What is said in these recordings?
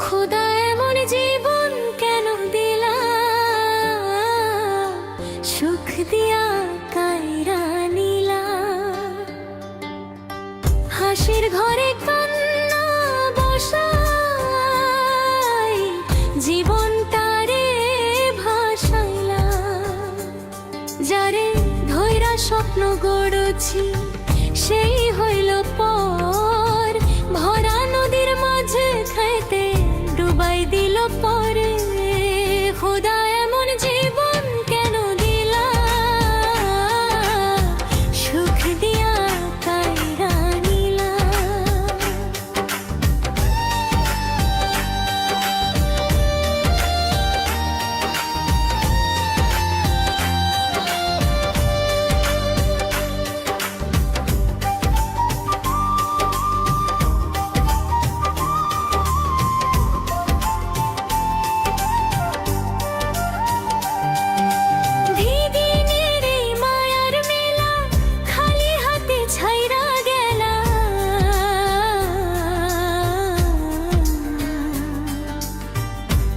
খোদা এমন জীবন কেন দিলা, সুখ দিয়া কাইরা নিলা। হাসির ঘরে কান্না বসাই জীবনটারে ভাসাইলা। যারে ধৈরা স্বপ্ন গড়ছি সেই হইল পর, ভরা নদীর মাঝে খাইতে ডুবাই দিল পরে। খোদা এমন জীবন কেন দিলা, সুখ দিয়া কাইরা নিলা।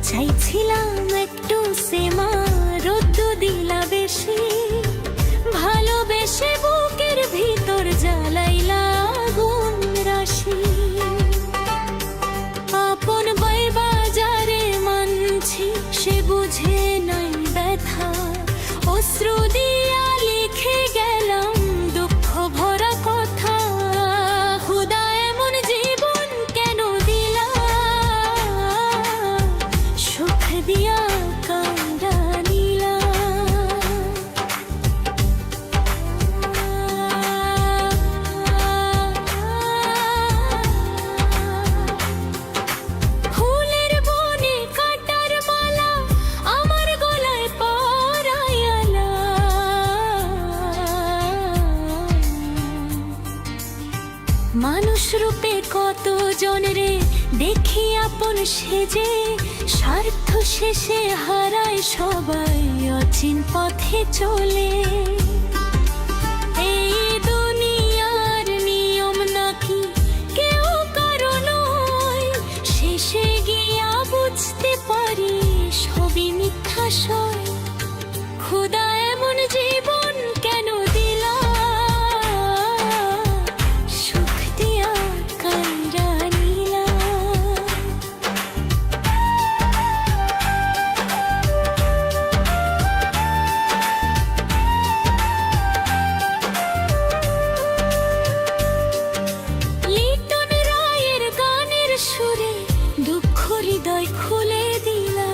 চাইছিলাম একটু সেমা, রোদ্দ দিলা বেশি, ভালোবেসে বুকের ভিতর জ্বালাইলা আগুন রাশি। আপন বাইবাজারে মানছি সে বুঝে নাই ব্যথা, অশ্রু দিয়া লিখে গেলাম দুঃখ ভরা কথা। খোদা এমন জীবন কেন দিলা, সুখ দিয়া কাইরা নিলা। ফুলের বনে কাটার মালা আমার গলায় পরাইলা। মানুষ রূপে কত জনরে দেখি আপন সেজে, স্বার্থ শেষে হারায় সবাই অচিন পথে চলে। এই দুনিয়ার নিয়ম নাকি কেউ কারো নয়, শেষে গিয়া বুঝতে পারি সবই মিথ্যা সয়। খোদা এমন জীবন কেন দিলা, সুখ দিয়া কাইরা নিলা। লিটন রায়ের গানের সুরে দুঃখ হৃদয় খুলে দিলা।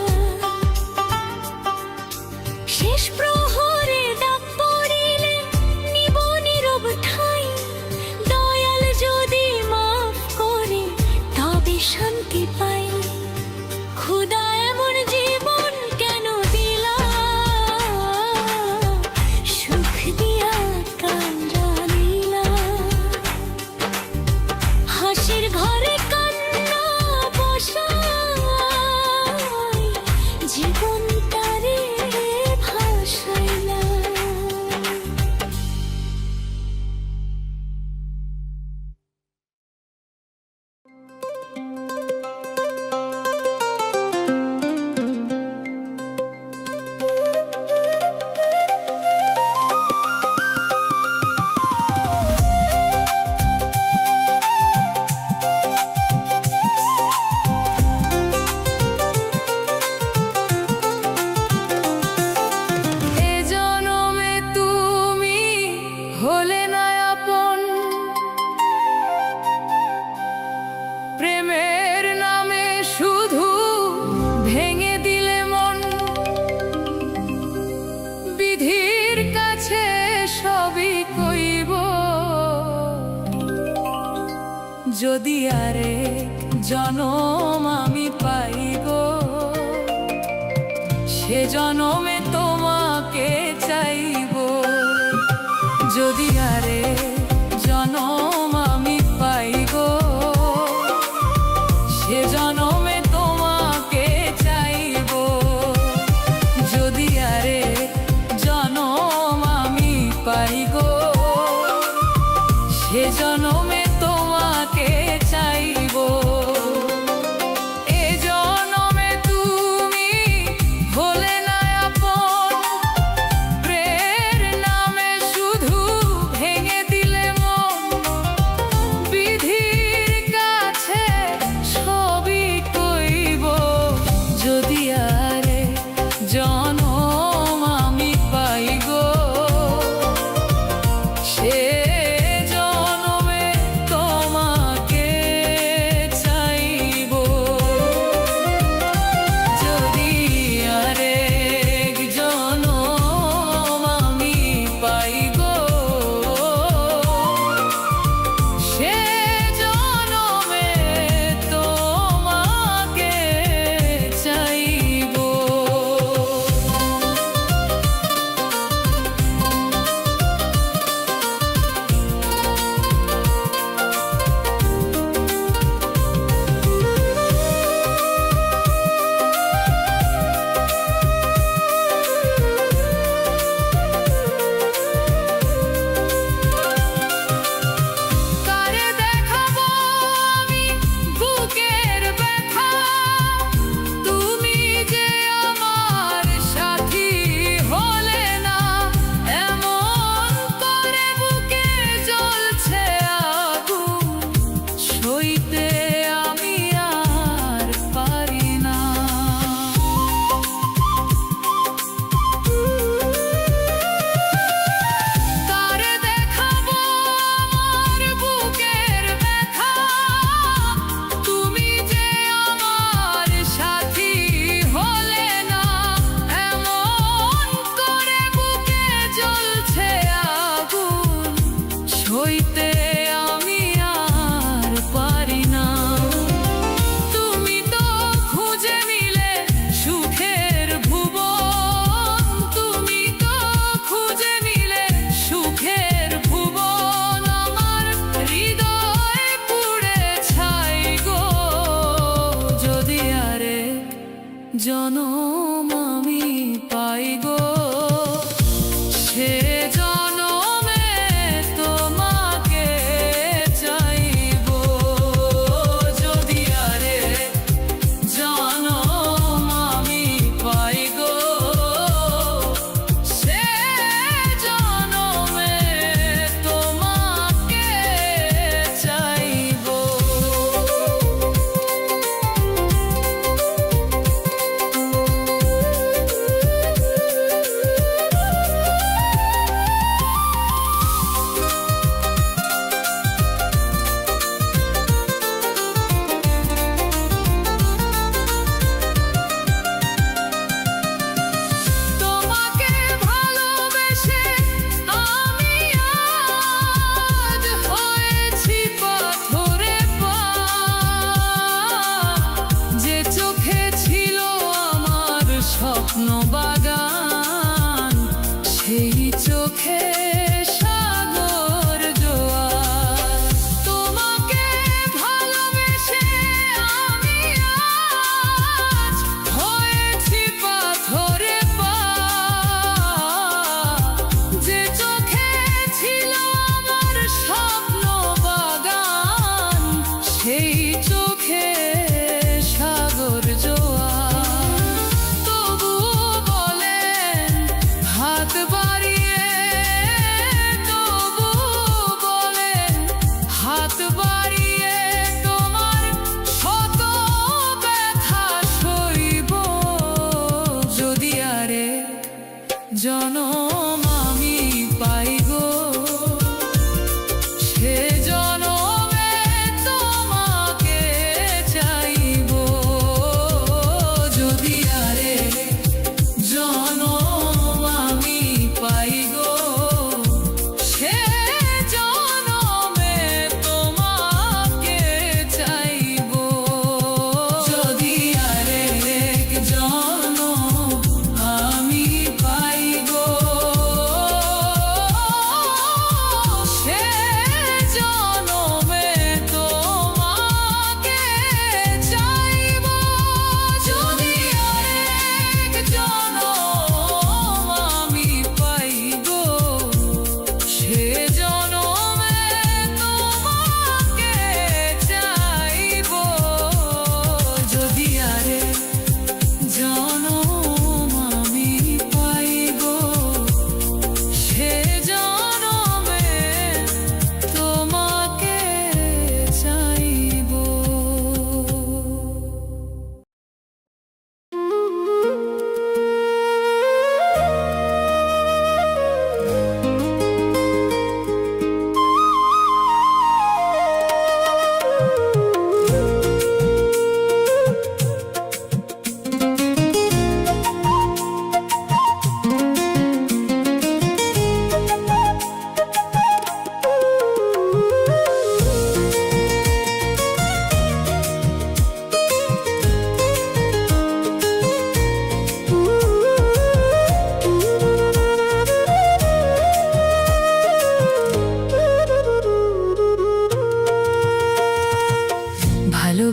শেষ প্রহরে ডাক পড়িলে নিব নীরব ঠাই, দয়াল যদি মাফ করে তবে শান্তি পাই। খোদা এমন জীবন কেন দিলা, সুখ দিয়া কাইরা নিলা। হাসির ঘরে কান্না বসাই জীবনটারে ভাসাইলা। এ জনমে তুমি হলে না আপন, প্রেমের নামে শুধু ভেঙে দিলে মন। বিধির কাছে সবই কইব, যদি আরেক জনম আমি পাইব, সে জনমে তোমাকে চাইবো। যদি আরে জনম আমি পাই গো, সে জনমে তোমাকে চাইবো। যদি আরে জনম আমি পাই গো, সে জনমে তোমাকে চাইবো। এ জনমে তুমি হলে না আপন, প্রেমের নামে শুধু ভেঙে দিলে মন। বিধির কাছে সবই কইব, যদি আরে জনম আমি পাই গো, সে জনম আমি পাই গো, সে জনমে তোমাকে চাইবো। যদি আরে জনম আমি পাই গো, সে জনমে তোমাকে চাইবো। স্বপ্ন বাগান, সেই চোখে সাগর জোয়ার। তোমাকে ভালোবেসে আমি আজ হয়েছি পাথরে পা। যে চোখে ছিল আমার স্বপ্ন বাগান, সেই চোখে সাগর জোয়ার। জনম আমি পাই গো, সে জনমে তোমাকে চাইবো। যদি আরে জনম আমি পাই গো, সে জনমে তোমাকে চাইবো। যদি আরে জনম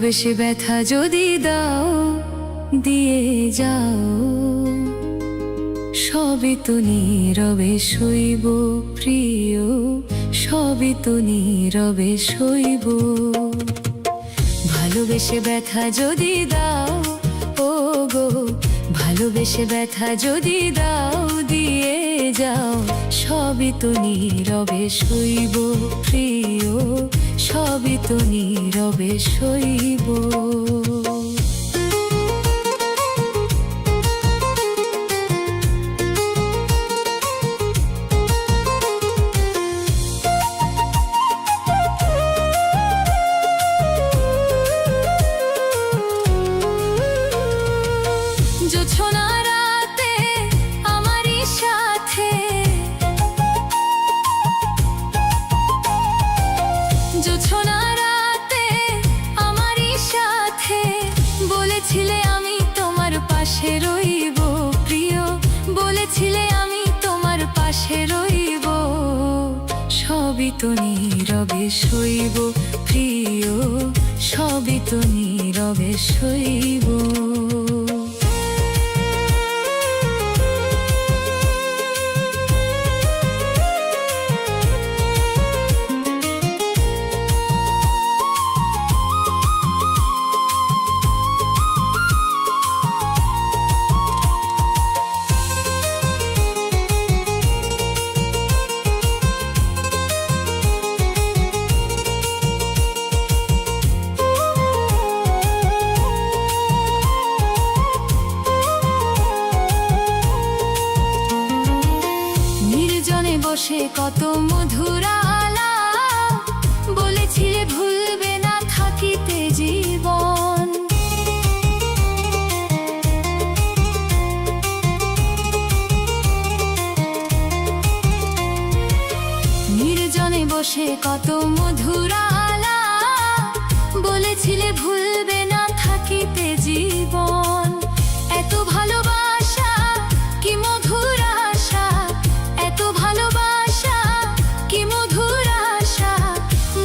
ভালোবেসে ব্যথা যদি দাও দিয়ে যাও, সবই তো নীরবে সইব প্রিয়, সবই তো নীরবে সইব। ভালোবেসে ব্যথা যদি দাও, ও গো ভালোবেসে ব্যথা যদি দাও দিয়ে যাও, সবই তো নীরবে সইব প্রিয়, সবই তো নীরবে সইব। জোছনা রাতে আমারই সাথে, জোছনা রাতে আমারই সাথে, বলেছিলে আমি তোমার পাশে রইব প্রিয়, বলেছিলে আমি তোমার পাশে রইব, সবই তো নীরবে সইব প্রিয়, সবই তো নীরবে সইব। বসে কত মধুর আলাপ, বলেছিলে ভুলবে না থাকিতে জীবন, নির্জনে বসে কত মধুর আলাপ, বলেছিলে ভুলবে না থাকিতে জীবন। এত ভালোবাসা কি মধুর আশা, এত ভালোবাসা কি মধুর আশা,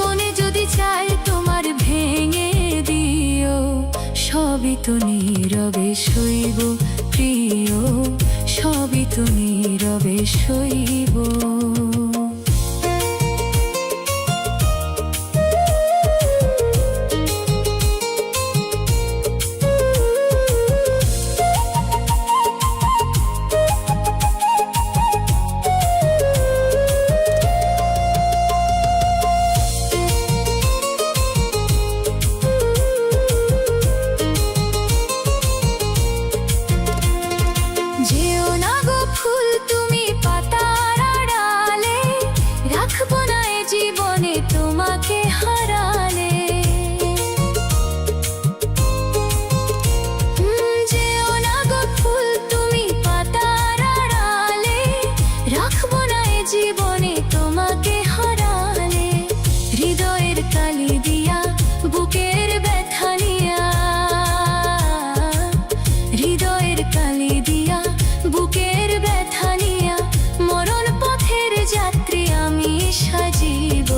মনে যদি চায় তোমার ভেঙে দিও, সবই তো নীরবে সইব প্রিয়, সবই তো নীরবে সইব। যেও না গো ফুল তুমি পাতার আড়ালে, রাখবো না এ জীবনে তোমাকে হারালে। যেও না গো ফুল তুমি পাতার আড়ালে, রাখবো না এ জীবনে তোমাকে হারালে। হৃদয়ের কালি দিয়া বুকের ব্যথা নিয়া, হৃদয়ের কালি দিয়া বুকের ব্যথা নিয়া, মরণ পথের যাত্রী আমি সাজিব,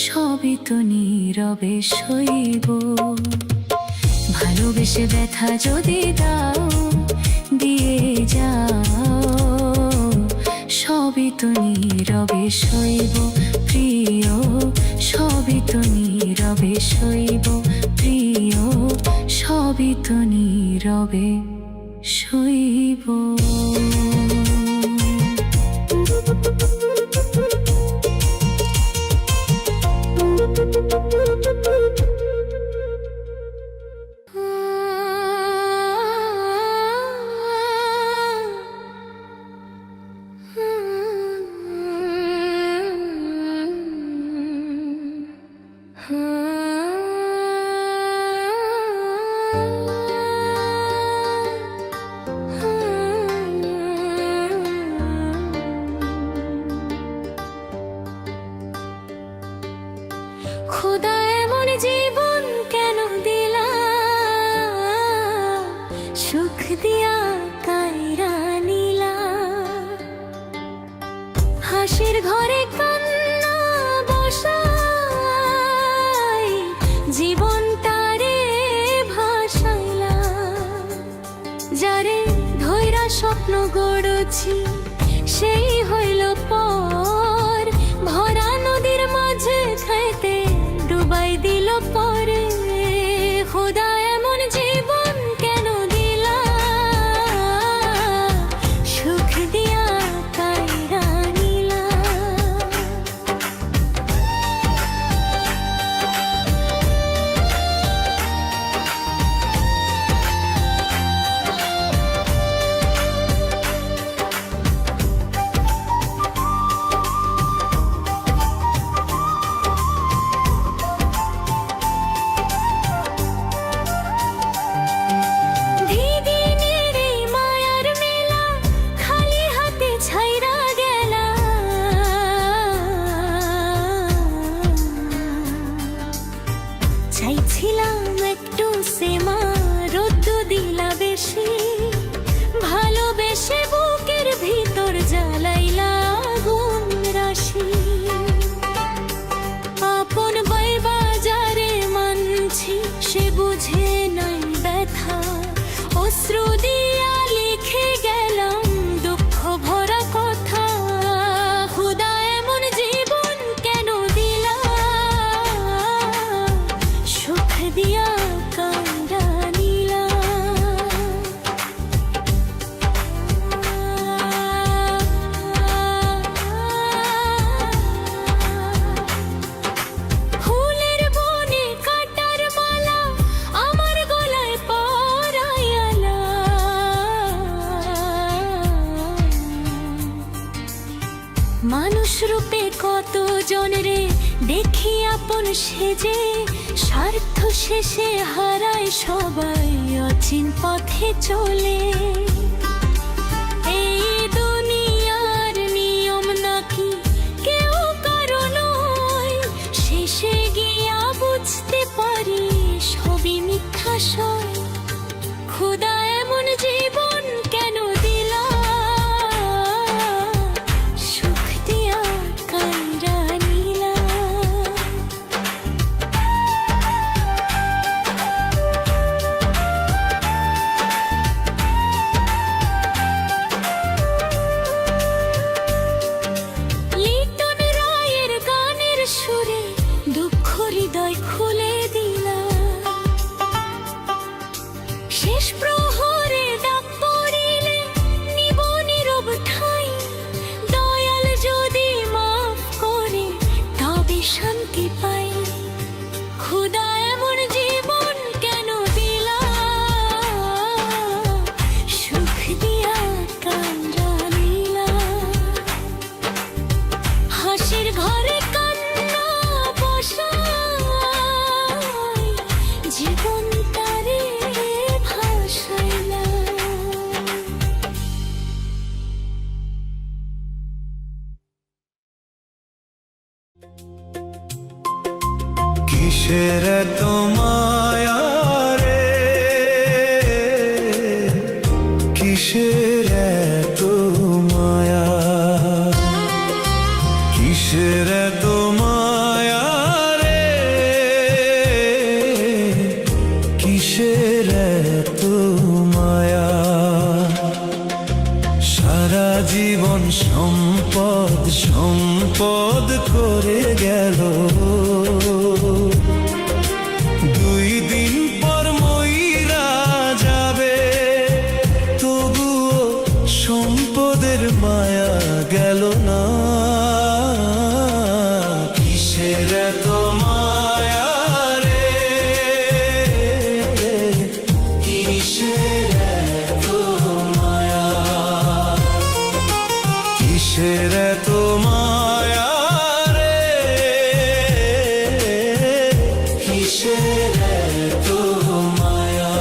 সবই তো নীরবে সইব। ভালোবেসে ব্যথা যদি দাও দিয়ে যাও, সবই তো নীরবে সইব প্রিয়, সবই তো নীরবে সইব প্রিয়, সবই তো নীরবে সইব। খোদা এমন জীবন কেন দিলা, সুখ দিয়া কায়রা নিলা, হাসির ঘরে কান্না বসা যারে ধৈরা স্বপ্ন গড়ছি সেই হইল পর, ভরা নদীর মাঝে খাইতে ডুবাই দিল পরে। খোদা এমন জীবন কেন দিলা, সুখ দিয়া কাইরা নিলা। দিদিনের এই মায়ার মেলা খালি হাতে ছাইরা গেলা। চাইছিলাম একটু সেমা, রোদ্দু দিলা বেশি, ভালোবেসে বুকের ভিতর জ্বালাইলা আগুন রাশি। আপন বাইবাজারে মানছি, সে বুঝে নাই ব্যথা, অশ্রু দিয়া লিখে গেলাম দুঃখ ভরা কথা। খোদা এমন জীবন কেন দিলা, সুখ দিয়া কাইরা নিলা। ফুলের বনে কাটার মালা আমার গলায় পরাইয়ালা। মানুষ রূপে কত জনরে দেখি আপন সেজে, স্বার্থ শেষে হারায় সবাই অচিন পথে চলে। এই দুনিয়ার নিয়ম নাকি কেউ কারো নয়, শেষে গিয়া বুঝতে পারি সবই মিথ্যা সয়। খোদা এমন জীবন কেন দিলা, সুখ দিয়া কাইরা নিলা। লিটন রায়ের গানের সুরে দুঃখ হৃদয় খুলে দিলা। শেষ প্রহরে ডাক পড়িলে নিব নীরব ঠাই, দয়াল যদি মাফ করে তবে শান্তি পাই। খোদা এমন জীবন কেন দিলা, সুখ দিয়া কাইরা নিলা। হাসির ঘরে কান্না বসাই, জীবন তারে ভাসাইলা। কিসের এত মায়া রে, কিসের এত মায়া, কিসের এত মায়া রে, কিসের এত মায়া। সারা জীবন সম্পদ সম্পদ করে গেল, দুই দিন পর মইরা যাবে, তবুও সম্পদের মায়া গেল না। কিসের এত মায়া রে, কিসের এত মায়া, কিসের এত মায়া রে, কিসের এত মায়া।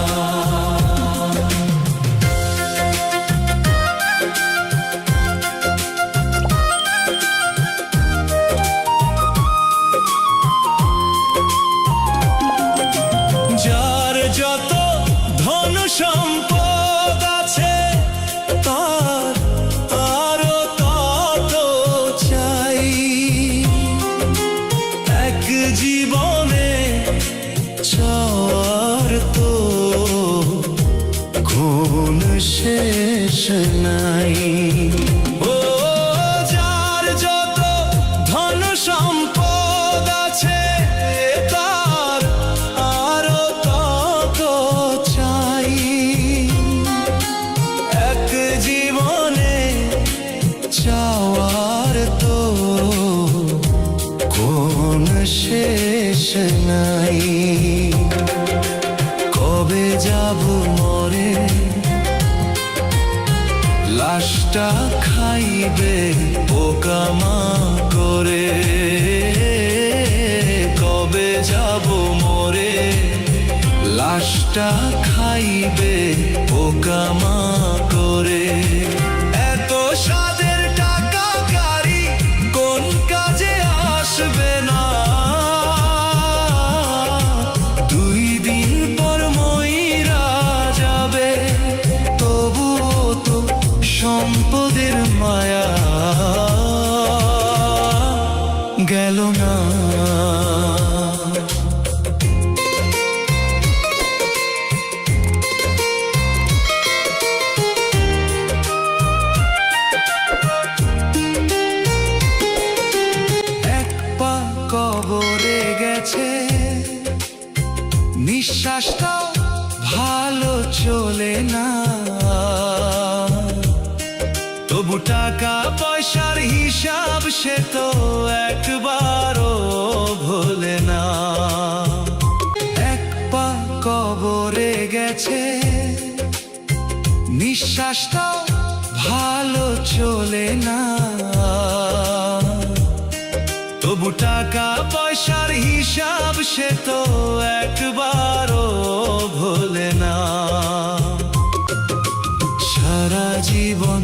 আপন শেষ নাই। ও যার যত ধন সম্পদ আছে তার আরো তত চাই। এক জীবনে চাওয়ার তো কোন শেষ নাই। কবে যাব মরে লাশটা খাইবে পোকামা করে। কবে যাব মরে লাশটা খাইবে পোকামা করে। এত স্বাদের টাকা কারি কোন কাজে আসবে না। দুই দিন পর মইরা যাবে তবুও তো সম্পদের মায়া গেল না। এক পা কবরে গেছে নিঃশ্বাসটাও ভালো চলে না। তবু টাকা পয়সার হিসাব সে তো একবারও ভোলে না। এক পা কবরে গেছে নিঃশ্বাসটাও ভালো চলে না। তবু টাকা পয়সার হিসাব সে তো একবারও ভোলে না। সারা জীবন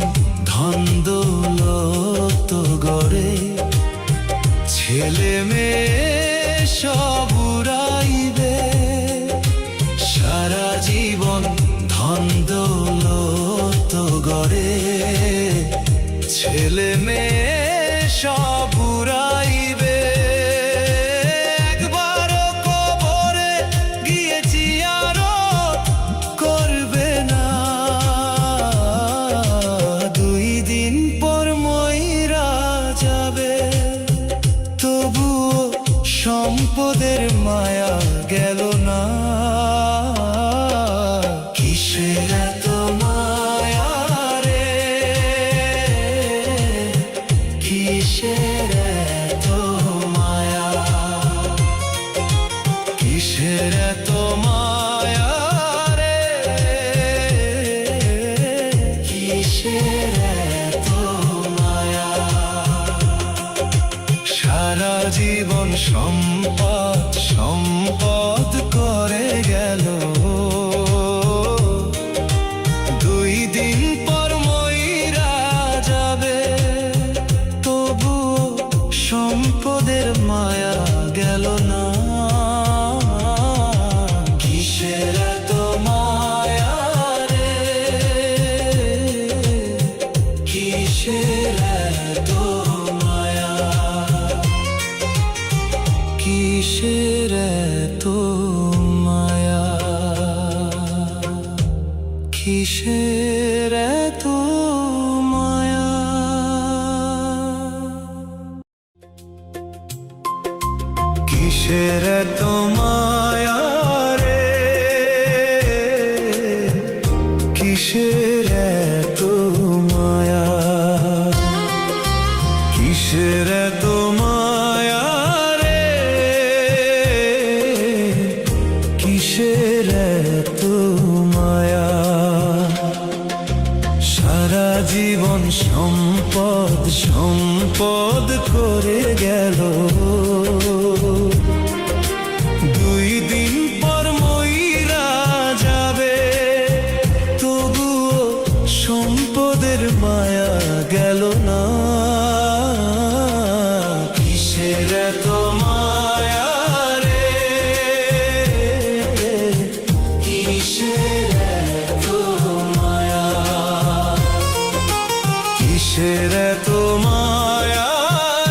ধন দৌলত গড়ে ছেলে মেয়ে সব উড়াইবে। সারা জীবন ধন দৌলত গড়ে ছেলে মেয়ে সব উড়াইবে। একবারও কবরে গিয়ে জিয়ারত করবে না। দুই দিন পর মইরা যাবে তবুও সম্পদের মায়া গেল না। কিসের এত মায়া রে, কিসের এত মায়া, কিসের এত মায়া রে, কিসের এত মায়া। সারা জীবন সম্পদ সম্পদ করে গেল। দুই দিন পর মইরা যাবে তবুও সম্পদের মায়া গেল না। কিসের এত মায়া রে, কিসের এত মায়া, কিসের এত মায়া, কিসের এত মায়া। কিসের এত মায়া রে, কিসের এত মায়া, কিসের এত মায়া রে, কিসের এত মায়া। সারা জীবন সম্পদ সম্পদ করে গেল। দুই দিন পর মইরা যাবে তবুও সম্পদের মায়া গেল না। কিসের এত মায়া রে, কিসের এত মায়া, কিসের এত মায়া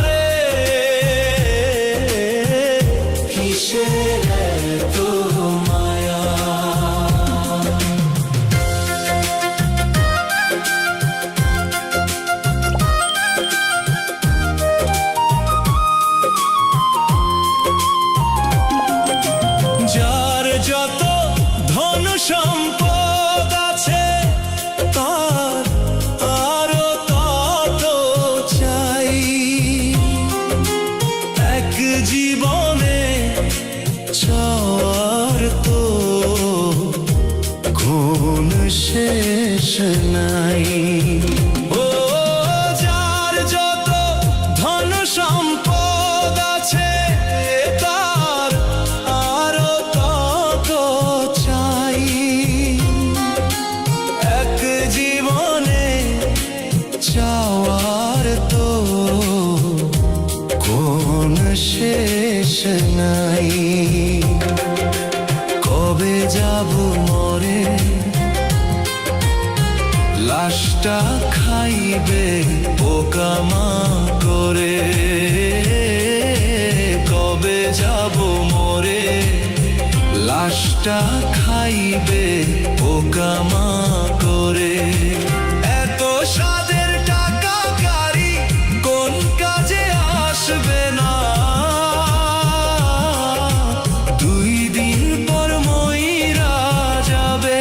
রে, কিসের এত মায়া। নাই। ও যার যত ধন সম্পদ আছে তার আরো তত চাই। এক জীবনে চাওয়ার তো কোন শেষ নাই। কবে যাব মরে লাশটা খাইবে পোকামাকড়ে। কবে যাব মরে লাশটা খাইবে পোকামাকড়ে। এত স্বাদের টাকা কারি কোন কাজে আসবে না। দুই দিন পর মইরা যাবে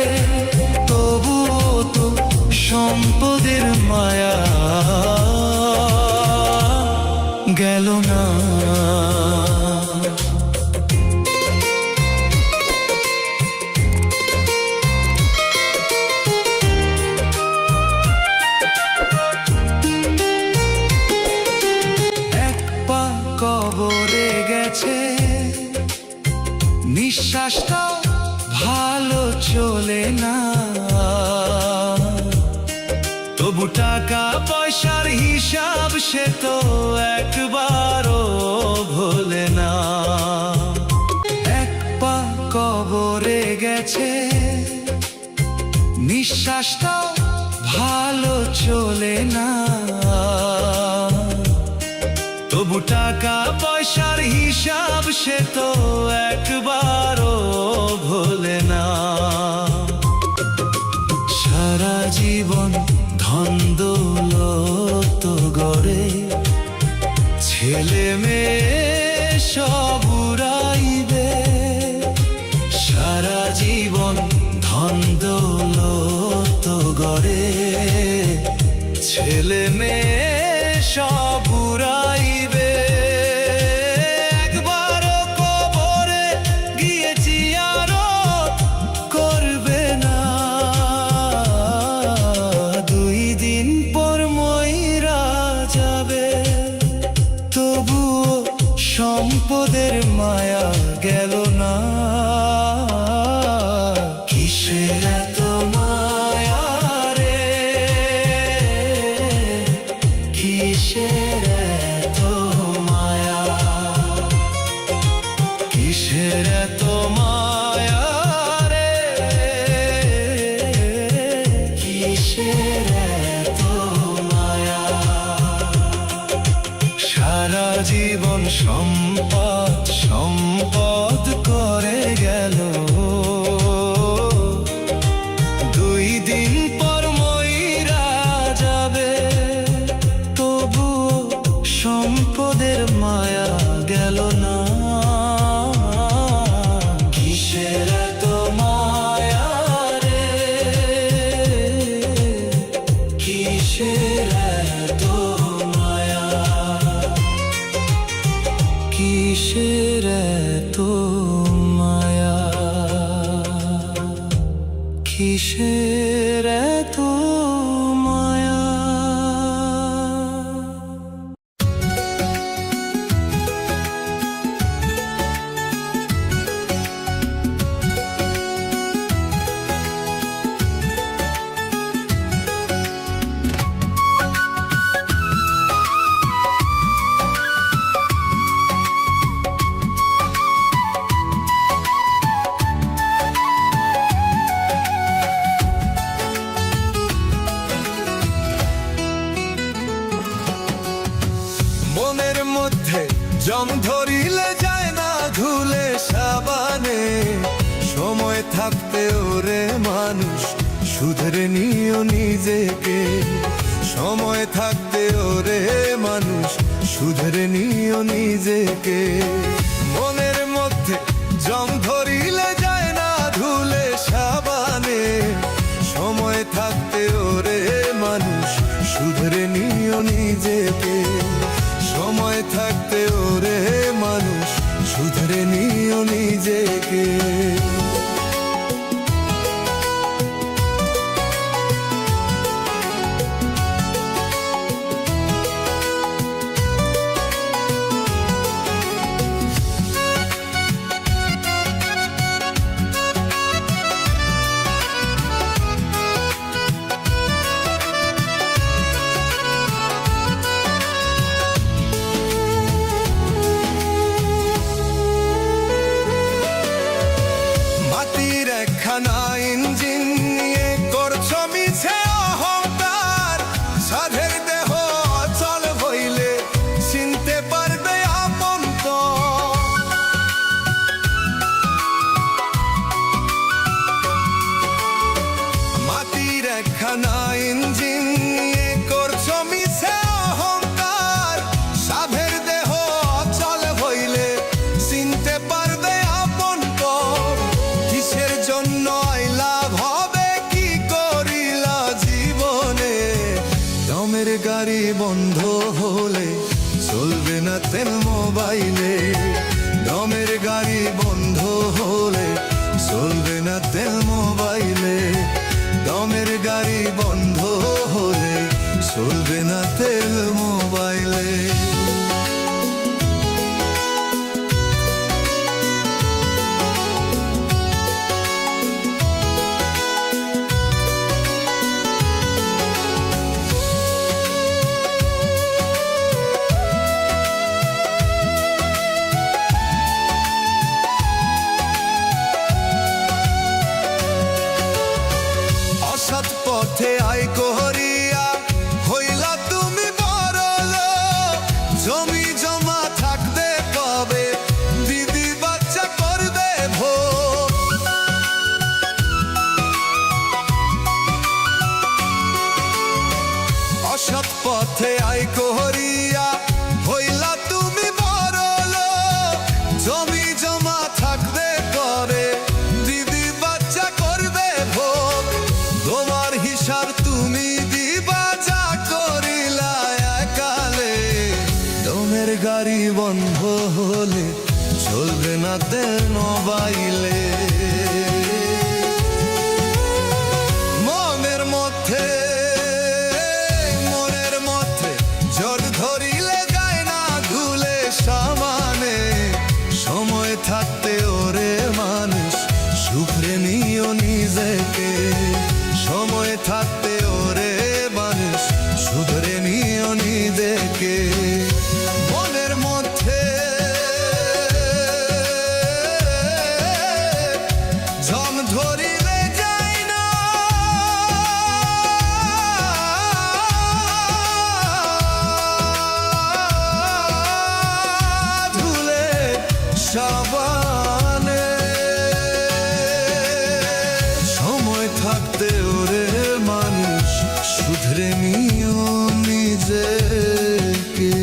তবুও তো সম্পদের মায়া গেল না। এক পা কবরে গেছে নিঃশ্বাসটাও ভালো চলে না। তবু টাকা পয়সার হিসাব সে তো একবারও ভোলে না। এক পা কবরে গেছে নিঃশ্বাসটাও ভালো চলে না। তবু টাকা পয়সার হিসাব সে তো একবারও ভোলে না। সারা জীবন ধন দৌলত গড়ে ছেলে মেয়ে সব উড়াইবে। সারা জীবন ধন দৌলত গড়ে ছেলে মেয়ে সব উড়াইবে। একবারও কবরে গিয়ে জিয়ারত করবে না। দুই দিন পর মইরা যাবে তবুও সম্পদের মায়া গেল না। কিসের এত মায়া রে, কিসের এত মায়া, কিসের এত মায়া রে, কিসের এত মায়া। সারা জীবন সম্পদ সম্পদ করে গেল। দুই দিন পর মইরা যাবে তবু সম্পদের মায়া গেল না। কিসের এত মায়া রে, কিসের এত মায়া, কিসের এত মায়া, কিসের এত মায়া। মনের মধ্যে জং ধরিলে যায় না ধুলে সাবানে। সময় থাকতে ওরে মানুষ শুধরে নিও নিজেকে। সময় থাকতে ওরে মানুষ শুধরে নিও নিজেকে। মনের মধ্যে জং ধরিলে যায় না ধুলে সাবানে। সময় থাকতে ওরে মানুষ শুধরে নিও নিজেকে। সময় থাকতে ওরে মানুষ শুধরে নিও নিজেকে। ভাঙা ইঞ্জিন নিয়ে করছো মিছে অহংকার। সাধের দেহ অচল হইলে চিনতে পারবে আপন পর। কিসের জন্য লাভ হবে কি করিলা জীবনে? দমের গাড়ি বন্ধ হলে চলবে না তেল মোবাইলে। দমের গাড়ি বন্ধ হলে চলবে না তেল মোবাইলে। দমের গাড়ি বন্ধ হলে চলবে না তেল মোবাইলে। অসৎ পথে আয় করিয়া হইলা তুমি বড়লোক। জমি জমা থাকবে কবে, দিদি বাচ্চা করবে ভোগ। অসৎ পথে আয় করিয়া হইলা তুমি বড়লোক। জমি জমা থাকবে কবে, দিদি বাচ্চা করবে ভোগ। তোমার হিসাব তুমি দিবা যা করিলা একালে। দমের গাড়ি বন্ধ হলে চলবে না তেল মোবাইলে। মনের মধ্যে জোর ধরিলে যায় না ধুলে সামানে। সময় থাকতে ওরে মানুষ সুখরে নিও নিজেকে। সময় থাকতে ওরে মানুষ সুধরে নিও নিজেকে। মনের মধ্যে জং ধরিলে যায় না ধুলে সাবানে। সময় থাকতে ওরে মানুষ শুধরে নিও নিজেকে।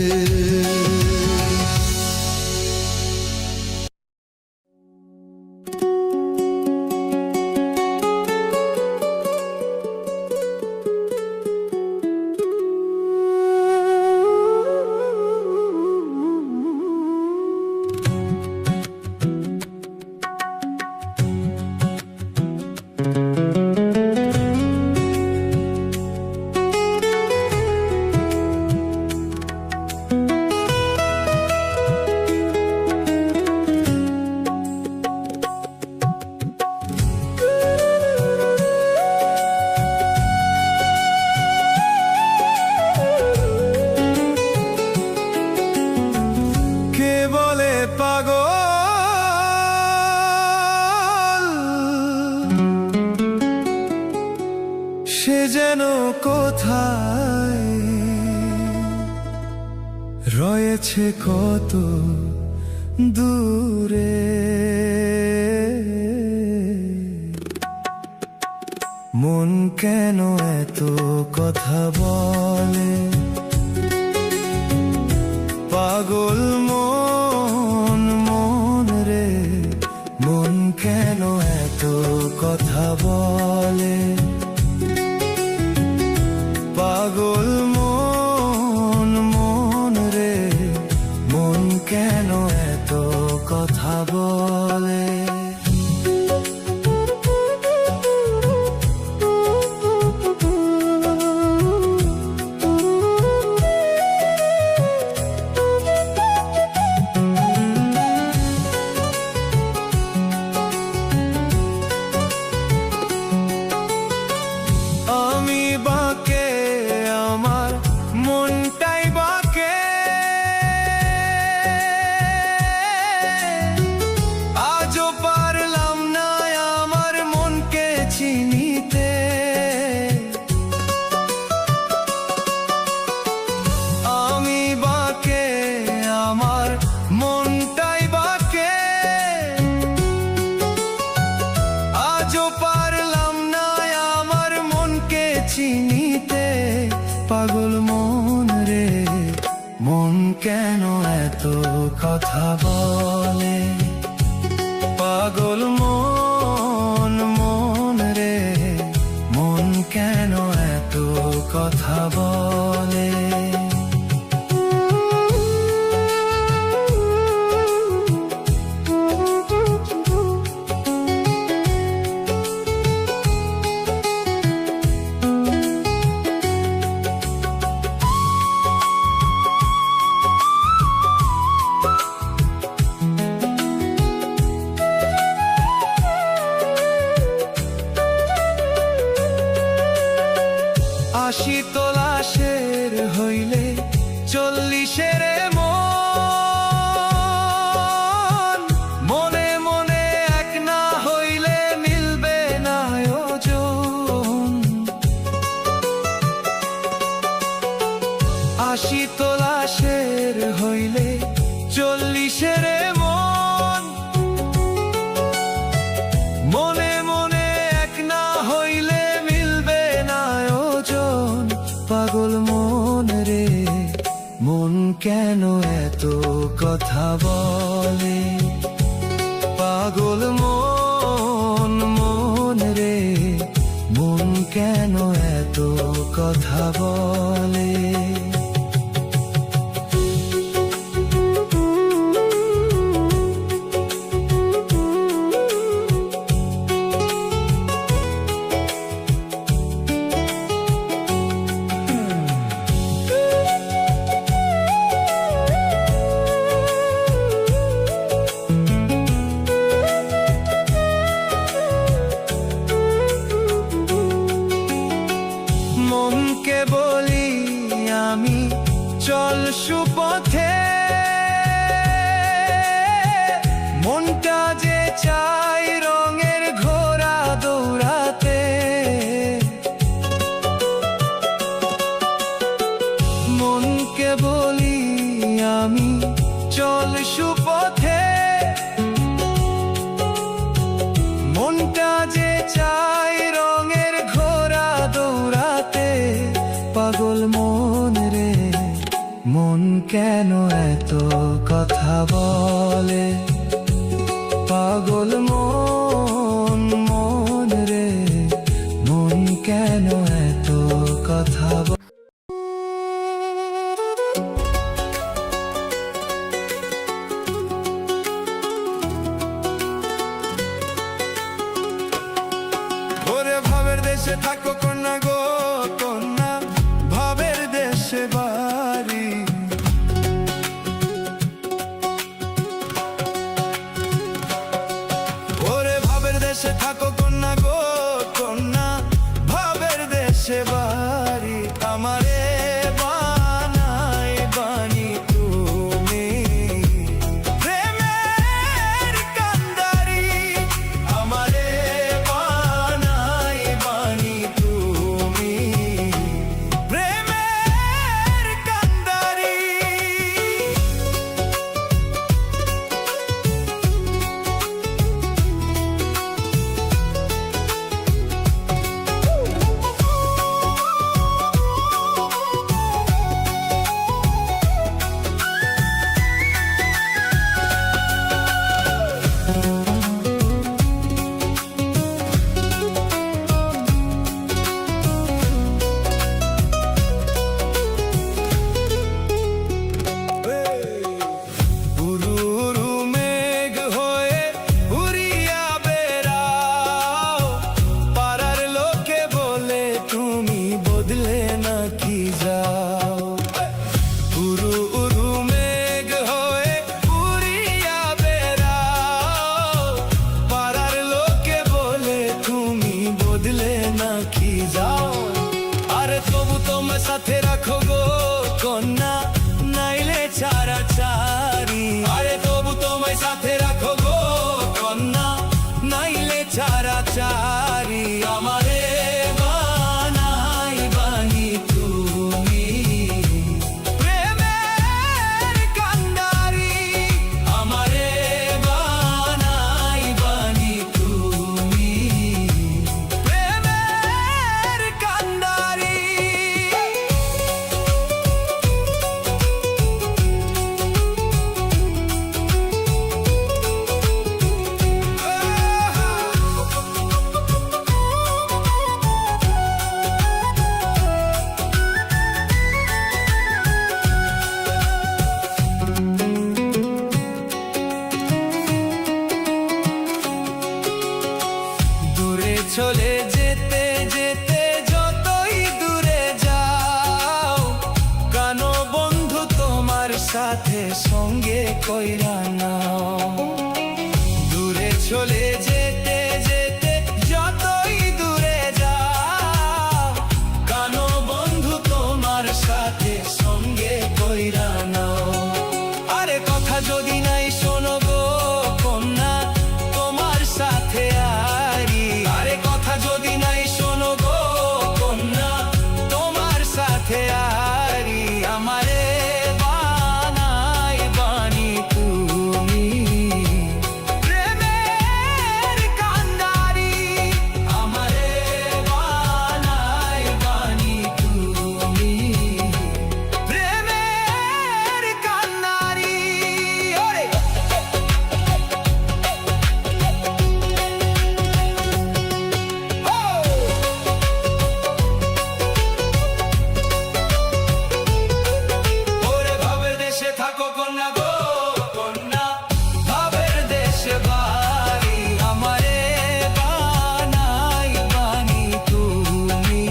সে যেন কোথায় রয়েছে কত দূরে। মন কেন এত কথা বলে, পাগল মন মন রে। মন কেন এত কথা বলে, পাগল মন মন রে। মন কেন এত কথা বলে। আমি বাকে আমার নিতে পাগল মন রে মন কেন এত কথা বলে পাগল মন মন রে মন কেন এত কথা বলে আশি তোলাশের হইলে 40-এর মন মনে মনে এক না হইলে মিলবে না ওজন আশি তোলাশের হইলে 40-এর মন মনে মনে এক না হইলে মিলবে না ওজন পাগল মন রে মন কেন এত কথা বলে পাগল মন মন রে মন কেন এত কথা বলে মনকে বলি আমি চল সুপথে মনটা যে চাই রঙের ঘোড়া দৌড়াতে মনকে বলি আমি চল সুপথে মনটা যে চাই রঙের ঘোড়া দৌড়াতে পাগল মন রে মন কেন এত কথা বলে পাগল মন মন রে মন কেন এত কথা বলে ওরে ভাবের দেশে থাকো কন্যা গো কন্যা ভাবের দেশে বাড়ি ওরে ভাবের দেশে থাকো কন্যা গো কন্যা ভাবের দেশে বাড়ি আমারে বানাই বানি তুমি প্রেমের কান্দারি আমারে বানাই বানি তুমি প্রেমের কান্দারি উরুরু মেঘ হয়ে উড়িয়া বেড়াও পাড়ার লোকে বলে তুমি বদলে নাকি যাও উরু উরু মেঘ হয়ে উড়িয়া বেড়াও পাড়ার লোকে বলে তুমি বদলে নাকি যাও আরে তবু তোমার সাথে রাখো গো কন্যা নাইলে ছাড়া চারি আরে তবু তোমায় সাথে রাখো গো কন্যা নাইলে ছাড়া চারি আমারে বানাই বানি তুমি প্রেমের কান্দারি আমারে বানাই বানি তুমি প্রেমের কান্দারি কইরা নাও। দূরে চলে যেতে যেতে যতই দূরে যাও, কানো বন্ধু তোমার সাথে সঙ্গে কইরা নাও। আরে কথা যদি নাই শোনো গো কন্যা, তোমার সাথে আরি। আরে কথা যদি নাই শোনো গো কন্যা, তোমার সাথে আরি। আমারে বানাই বানি তুমি প্রেমের কান্ডারি। আমারে বানাই বানি তুমি প্রেমের কান্ডারি। ওরে ওরে ভাবের দেশে থাকো কন্যা গো কন্যা, ভাবের দেশে বাড়ি। আমারে বানাই বানি তুমি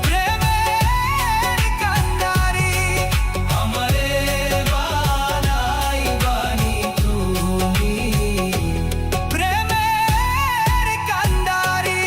প্রেমের কান্ডারি। আমারে বানাই বানি তুমি প্রেমের কান্ডারি।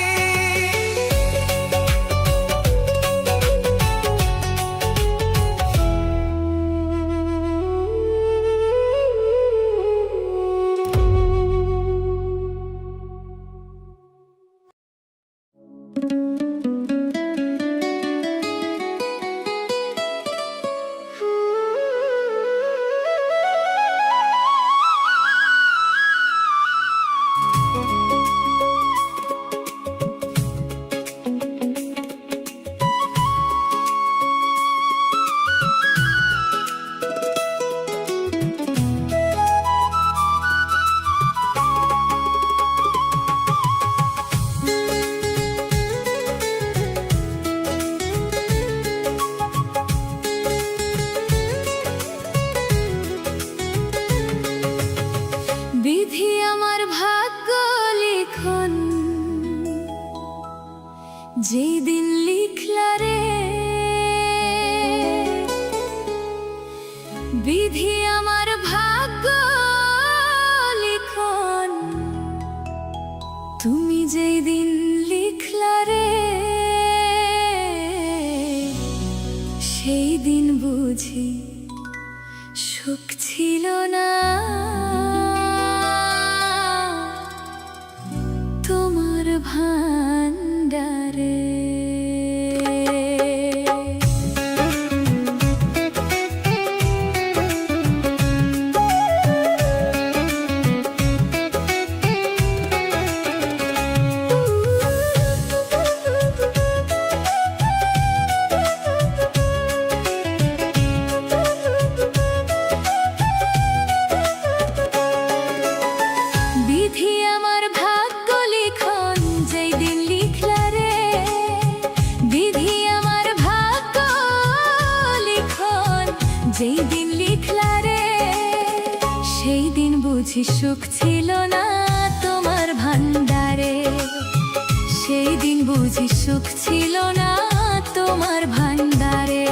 বিধি আমার ভাগ্য লিখন, যেই দিন লিখলা রে। বিধি আমার ভাগ্য লিখন, তুমি যেই দিন লিখলা রে। সেই দিন বুঝি সুখ ছিল না তোমার ভান্ডারে। বিধি আমার ভাগ্য লিখন, যেই দিন লিখলা রে। বিধি আমার ভাগ্য লিখন, যেই দিন লিখলা রে। সেই দিন বুঝি সুখ ছিল না তোমার ভান্ডারে। সেই দিন বুঝি সুখ ছিল না তোমার ভান্ডারে।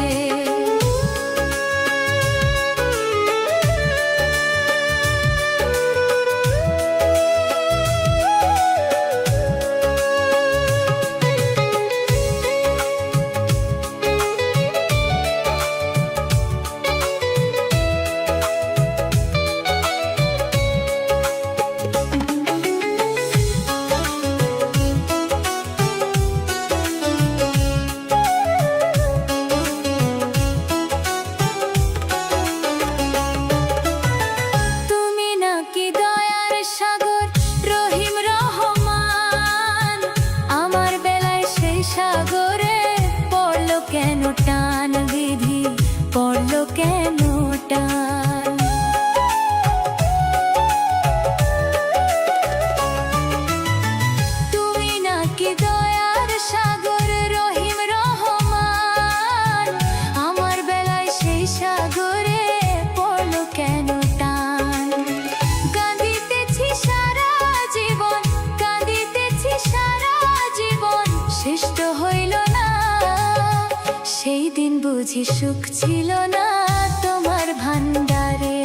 টান বিধি পড়লো কেন টান। তুমি নাকি দয়ার সাগর রহিম রহমান, আমার বেলায় সেই সাগরে পড়লো কেন টান। কাঁদিতেছি সারা জীবন, কাঁদিতেছি সারা জীবন, শেষ তো হইল না। সেই দিন বুঝি সুখ ছিল না তোমার ভান্ডারে।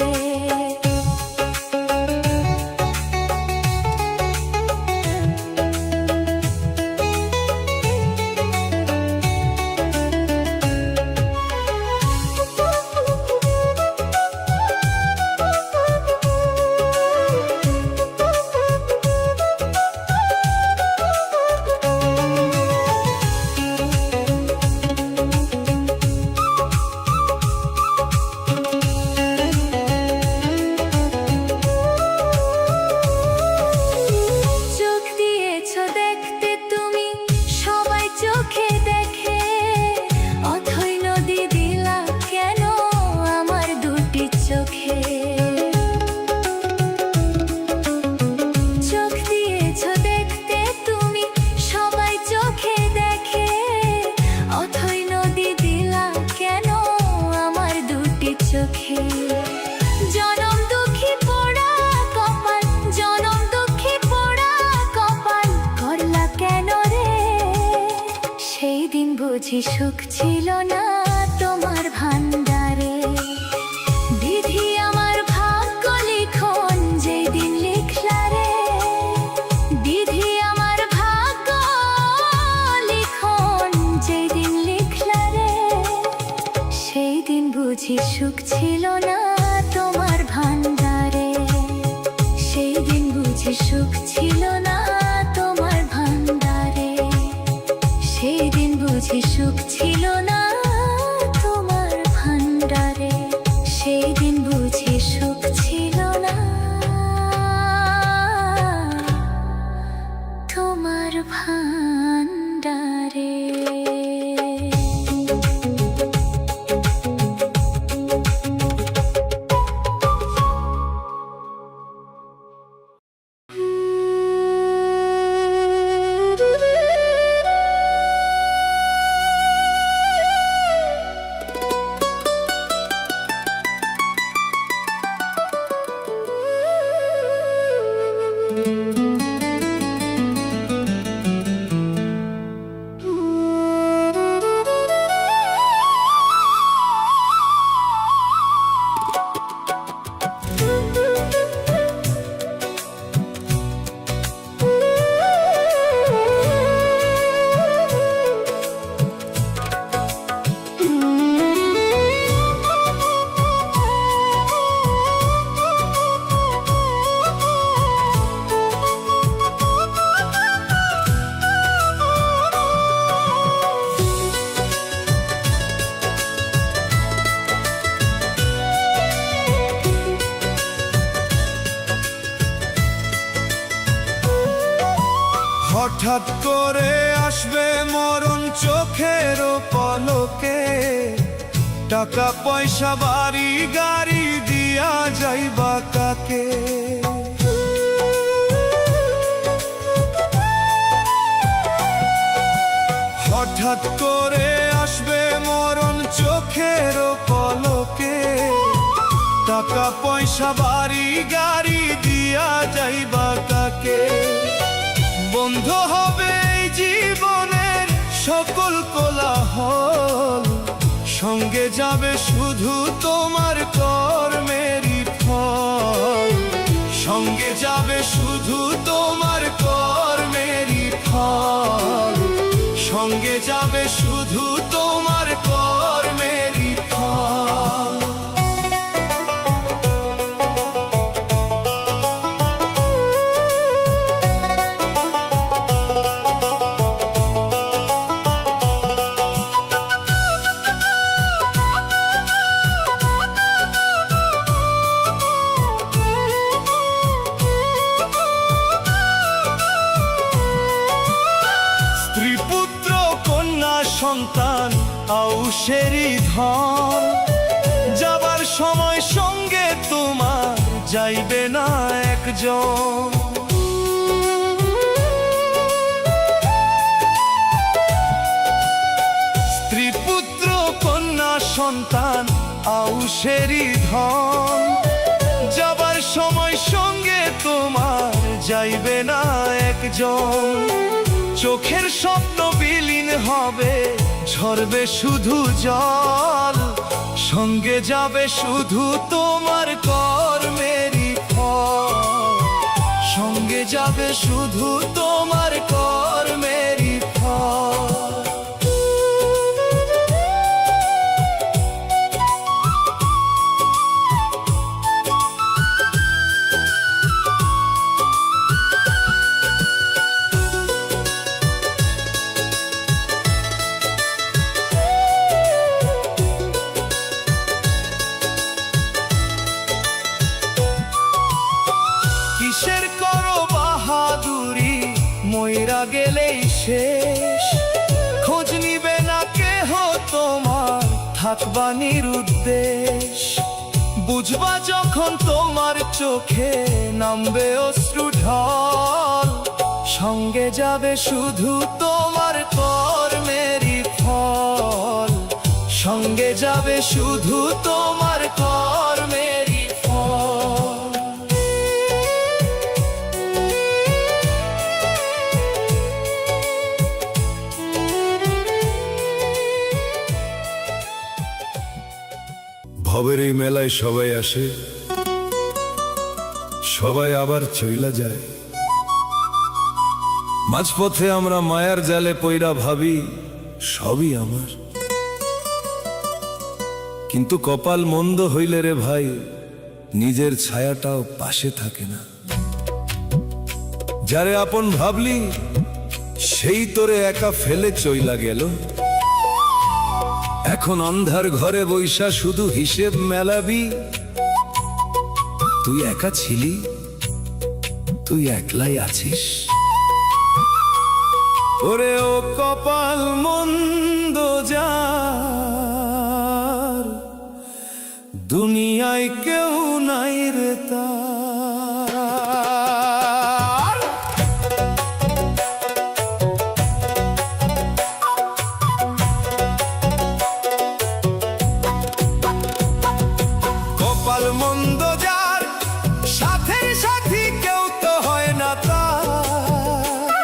বুঝি সুখ ছিল না তোমার ভান্ডারে। বিধি আমার ভাগ্য লিখন যেই দিন লিখলা রে, বিধি আমার ভাগ্য লিখন যেই দিন লিখলা রে, সেই দিন বুঝি সুখ ছিল না তোমার ভান্ডারে। সেই দিন বুঝি সুখ ছিল না তোমার ভান্ডারে। সেই দিন বুঝি সুখ ছিল না তোমার ভান্ডারে। সেই দিন বুঝি সুখ ছিল না তোমার ভান্ডারে। হঠাৎ করে আসবে মরণ চোখের পলকে, টাকা পয়সা বাড়ি গাড়ি দিয়া যাইবা কাকে। হঠাৎ করে আসবে মরণ চোখের পলকে, টাকা পয়সা বাড়ি গাড়ি দিয়া যাইবা কাকে। বন্ধ হবে এই জীবনের সকল কোলাহল, সঙ্গে যাবে শুধু তোমার কর্মেরই ফল। সঙ্গে যাবে শুধু তোমার কর্মেরই ফল। সঙ্গে যাবে শুধু তোমার কর্মেরই ফল। সন্তান আউশেরি ধন, যাবার সময় সঙ্গে তোমার যাইবে না একজন। স্ত্রী পুত্র কন্যা সন্তান আউশেরি ধন, যাবার সময় সঙ্গে তোমার যাইবে না একজন। চোখের স্বপ্ন বিলীন হবে, ঝরবে শুধু জল। সঙ্গে যাবে শুধু তোমার কর্মেরই ফল। সঙ্গে যাবে শুধু তোমার কর্মেরই ফল। কিসের করো বাহাদুরি, মইরা গেলেই শেষ। খোঁজ নিবে না কেহ তোমার, থাকবা নিরুদ্দেশ। বুঝবা যখন তোমার চোখে নামবে অশ্রু ঢল। সঙ্গে যাবে শুধু তোমার কর্মেরই ফল। সঙ্গে যাবে শুধু তোমার কর্মেরই ফল। ভবের এই মেলায় সবাই আসে, সবাই আবার চইলা যায়। মাঝপথে আমরা মায়ার জালে পইরা ভাবি সবই আমার, কিন্তু কপাল মন্দ হইলে রে ভাই নিজের ছায়াটাও পাশে থাকে না। যারে আপন ভাবলি সেই তোরে একা ফেলে চইলা গেল। এখন অন্ধার ঘরে বইসা শুধু হিসেব মেলাবি, তুই একা ছিলি, তুই একলাই আছিস। ওরে ও কপাল মন্দ যার, দুনিয়ায় কেউ নাই রে তার। কপাল মন্দ যার, সাথের সাথী কেউ তো হয় না তার।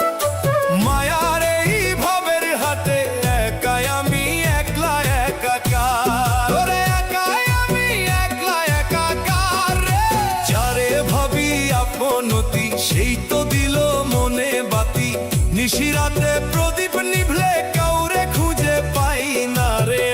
মায়ার এই ভবের হাতে একাই আমি একলা একাকার। ওরে একাই আমি একলা একাকার রে। যারে ভাবি আপনতি সেই তো দিল মনে বাতি। নিশিরাতে প্রদীপ নিভলে কাউরে খুঁজে পাই না রে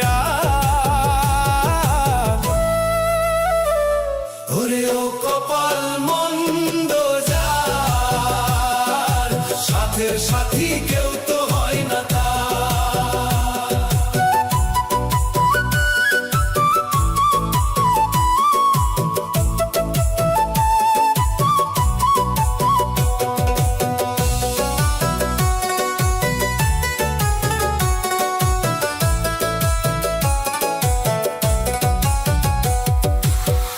ওরে ও কপাল মন্দ যার, সাথের সাথী কেউ তো হয় না তার।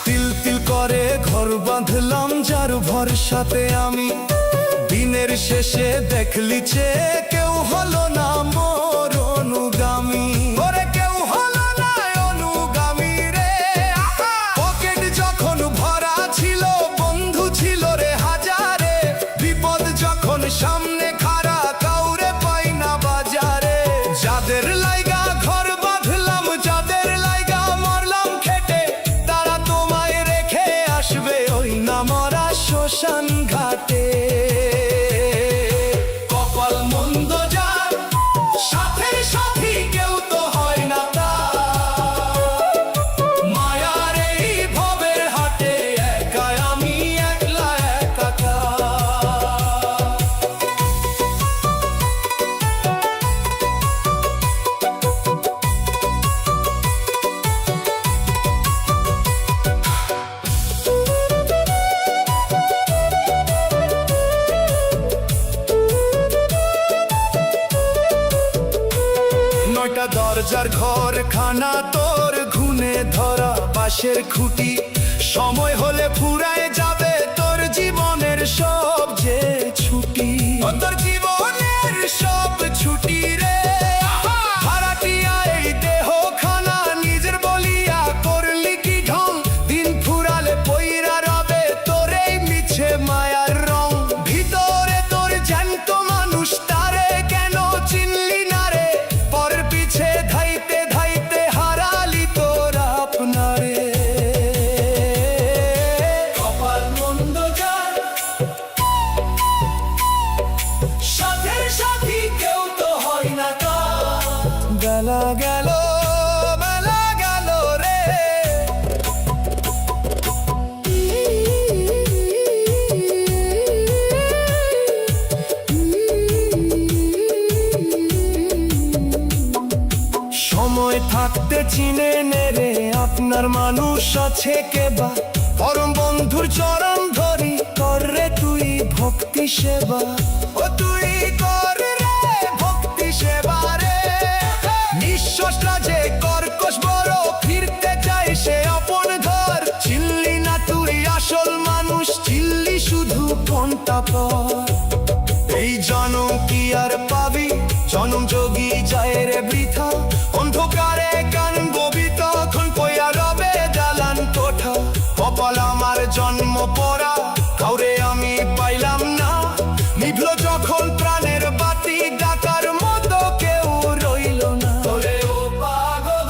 তিল তিল করে ঘর বাঁধলাম যার ভরসাতে আমি। দিনের শেষে দেখলি চেয়ে কেউ হলো না মোর অনুগামী। ওরে কেউ হলো না অনুগামী রে। পকেট যখন ভরা ছিল বন্ধু ছিল রে হাজারে। বিপদ যখন সামনে খাড়া কাউরে পাই না বাজারে। যাদের লাইগা ঘর বাঁধলাম, যাদের লাইগা মরলাম খেটে, তারা তোমায় রেখে আসবে ওই না মরা শ্মশান ঘাটে। কপাল মন্দ যার, সাথের সাথী কেউ তো হয় না তার। মায়ার এই ভবের হাটে একাই আমি একলা একাকার। নয়টা দরজার ঘর খানা তোর ঘুনে ধরা বাঁশের খুঁটি। সময় হলে ফুরায় যাবে তোর জীবনের সব যে ছুটি। তোর জীবনের সব ছুটি রে। ভাড়াটিয়া এই দেহ খানা নিজের বলিয়া করলি কি ঢং। দিন ফুরালে পইরা রবে তোর এই মিছে মায়ার রং। ভিতরে তোর জ্যান্ত মানুষ তারে কেন চিনলি না রে। পর পিছে ধাইতে ধাইতে হারালি তোর আপনারে। কপাল মন্দ যার, সাথের সাথী কেউ তো হয় না তার। বেলা গেল বেলা গেল রে। সময় থাকতে চিনে নে রে আপনার মানুষ আছে কেবা। পরম বন্ধুর চরণ ধরি কর রে তুই ভক্তি সেবা। ও তুই কর রে ভক্তি সেবা রে। নিঃশ্বাসটা যে কর্কশ বড়, ফিরতে চাই সে আপন ঘর। চিনলি না তুই আসল মানুষ, চিনলি শুধু ঘন্টা পর। এই জনম কি আর পাবি, জনম যোগী যায় রে বৃথা। অন্ধকারে কানবি তখন পয়া রবে দালান কোঠা। কপাল আমার জন্ম পড়া, কাউরে আমি পাইলাম না। নিভল যখন প্রাণের বাতি, ডাকার মতো কেউ রইল না। ওরে ও পাগল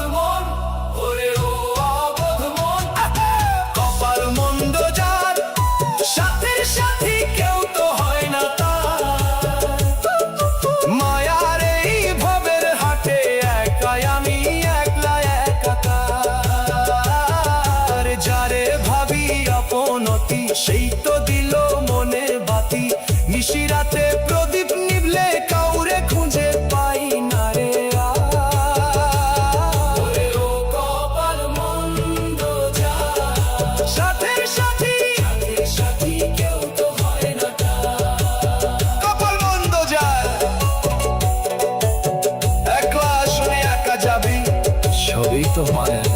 সবই তো মায়ের,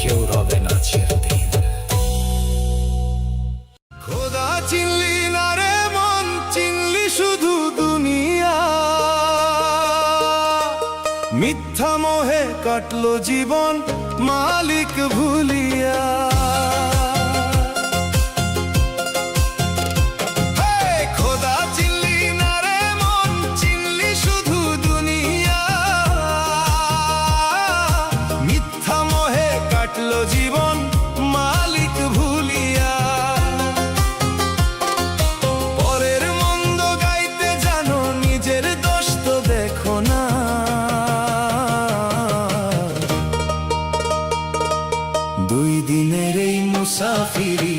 কেউ রবে না চিরদিন। খোদা চিনলি না রে মন, চিনলি শুধু দুনিয়া। মিথ্যা মোহে কাটলো জীবন মালিক ভুলিয়া। খোদা চিনলি না রে মন, চিনলি শুধু দুনিয়া। মিথ্যা মোহে কাটলো জীবন মালিক ভুলিয়া। পরের মন্দ গাইতে জানো, নিজের দোষ তো দেখো না। দুই দিনের এই মুসাফিরি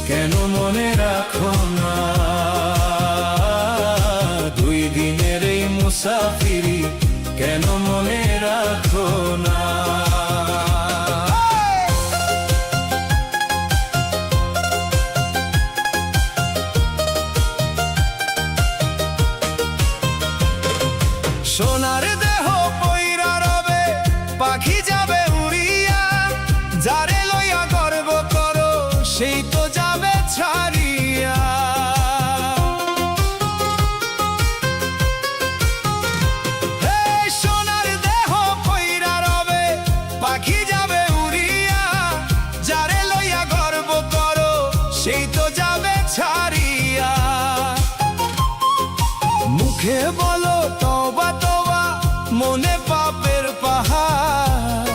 কেন মনে রাখো না? দুই দিনের এই মুসাফিরি কেন মনে রাখো না? সোনার দেহ পইরা রবে, পাখি যাবে উড়িয়া। যারে লইয়া গর্ব করো, সেই তো যাবে ছাড়িয়া। সোনার দেহ পইরা রবে, পাখি যাবে উড়িয়া। যারে লইয়া গর্ব করো, সেই তো যাবে ছাড়িয়া। মুখে বলো তওবা তওবা, মনে পাপের পাহাড়।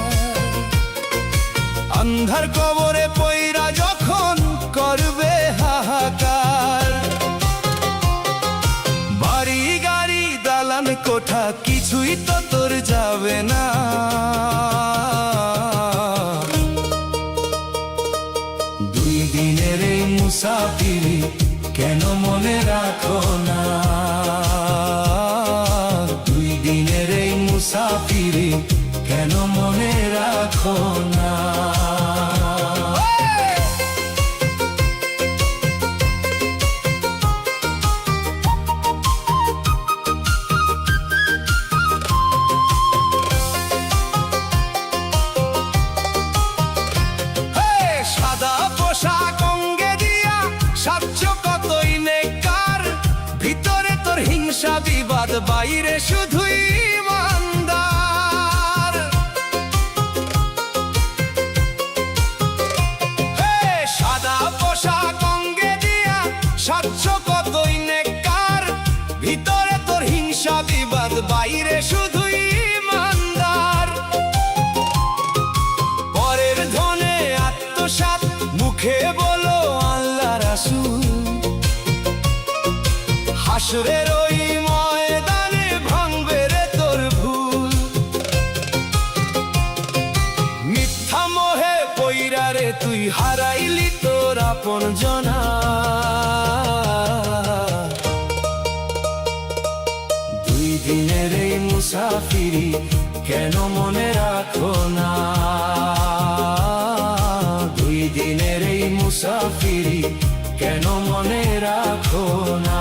অন্ধার কবরে পইরা যখন করবে হাহাকার। বাড়ি গাড়ি দালান কোঠা কিছুই তো তোর যাবে না। দুই দিনের এই মুসাফিরি কেন মনে রাখো না? দুই দিনের এই মুসাফিরি কেন মনে রাখো না? সাদা পোশাক অঙ্গে দিয়া সাচ্য কতই নেকার। ভিতরে তোর হিংসা বিবাদ, বাইরে শুধুই ইমানদার। সাদা পোশাক অঙ্গে দিয়া সাচ্য কতই নেকার। ভিতরে তোর হিংসা বিবাদ, বাইরে শুধুই ইমানদার। পরের ধনে আত্মসাৎ, মুখে বলো আল্লাহ রাসূল। হাসরের ওই ময়দানে ভাঙবে রে তোর ভুল। মিথ্যা মোহে পইরা রে তুই হারাইলি তোর আপন জনা। দুই দিনের এই মুসাফিরি কেন মনে রাখো না? দুই দিনের এই মুসাফিরি কেন মনে রাখো না?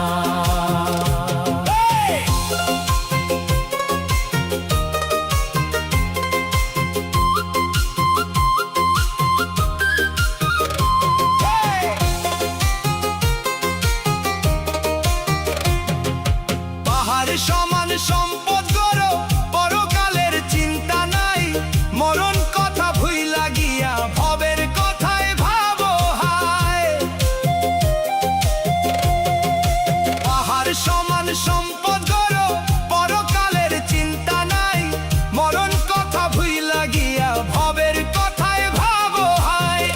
পাহাড় সমান সম্পদ গড়ো, পরকালের চিন্তা নাই। মরণ কথা ভুইলা গিয়া ভবের কথায় ভাবো হায়। পাহাড় সমান সম্পদ গড়ো, পরকালের চিন্তা নাই। মরণ কথা ভুইলা গিয়া ভবের কথায় ভাবো হায়।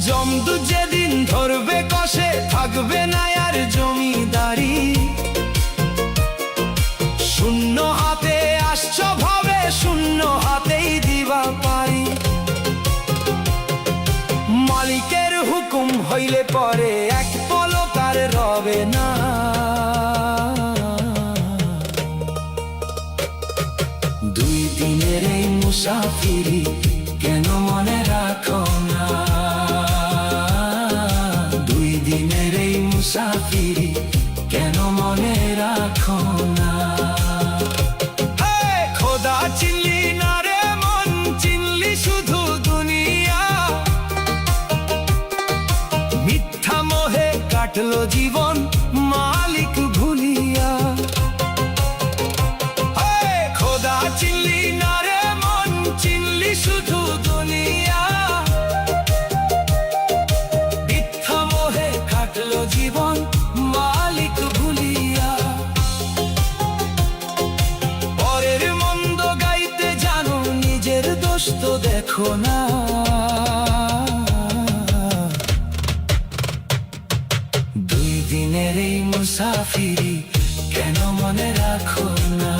জমদূত যেদিন ধরবে কষে, থাকবে না আর জমিদারি। শূন্য হাতে আসছ ভাবে, শূন্য হাতেই দিবা পারি। মালিকের হুকুম হইলে পরে এক পলক আর রবে না। দুই দিনের এই মুসাফিরি কেন মনে রাখো না? দুই দিনের এই মুসাফিরি কেন মনে রাখো না? খোদা চিনলি না দেখো না। দুই দিনের এই মুসাফিরি কেন মনে রাখো না।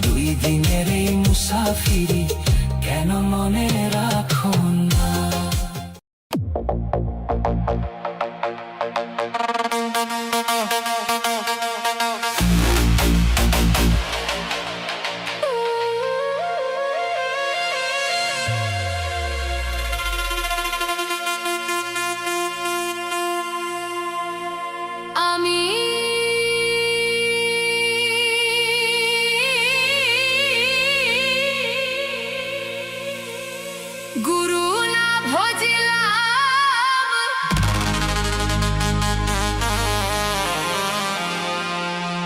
দুই দিনের এই মুসাফিরি কেন মনে রাখো না। আমি গুরু না ভজিলাম,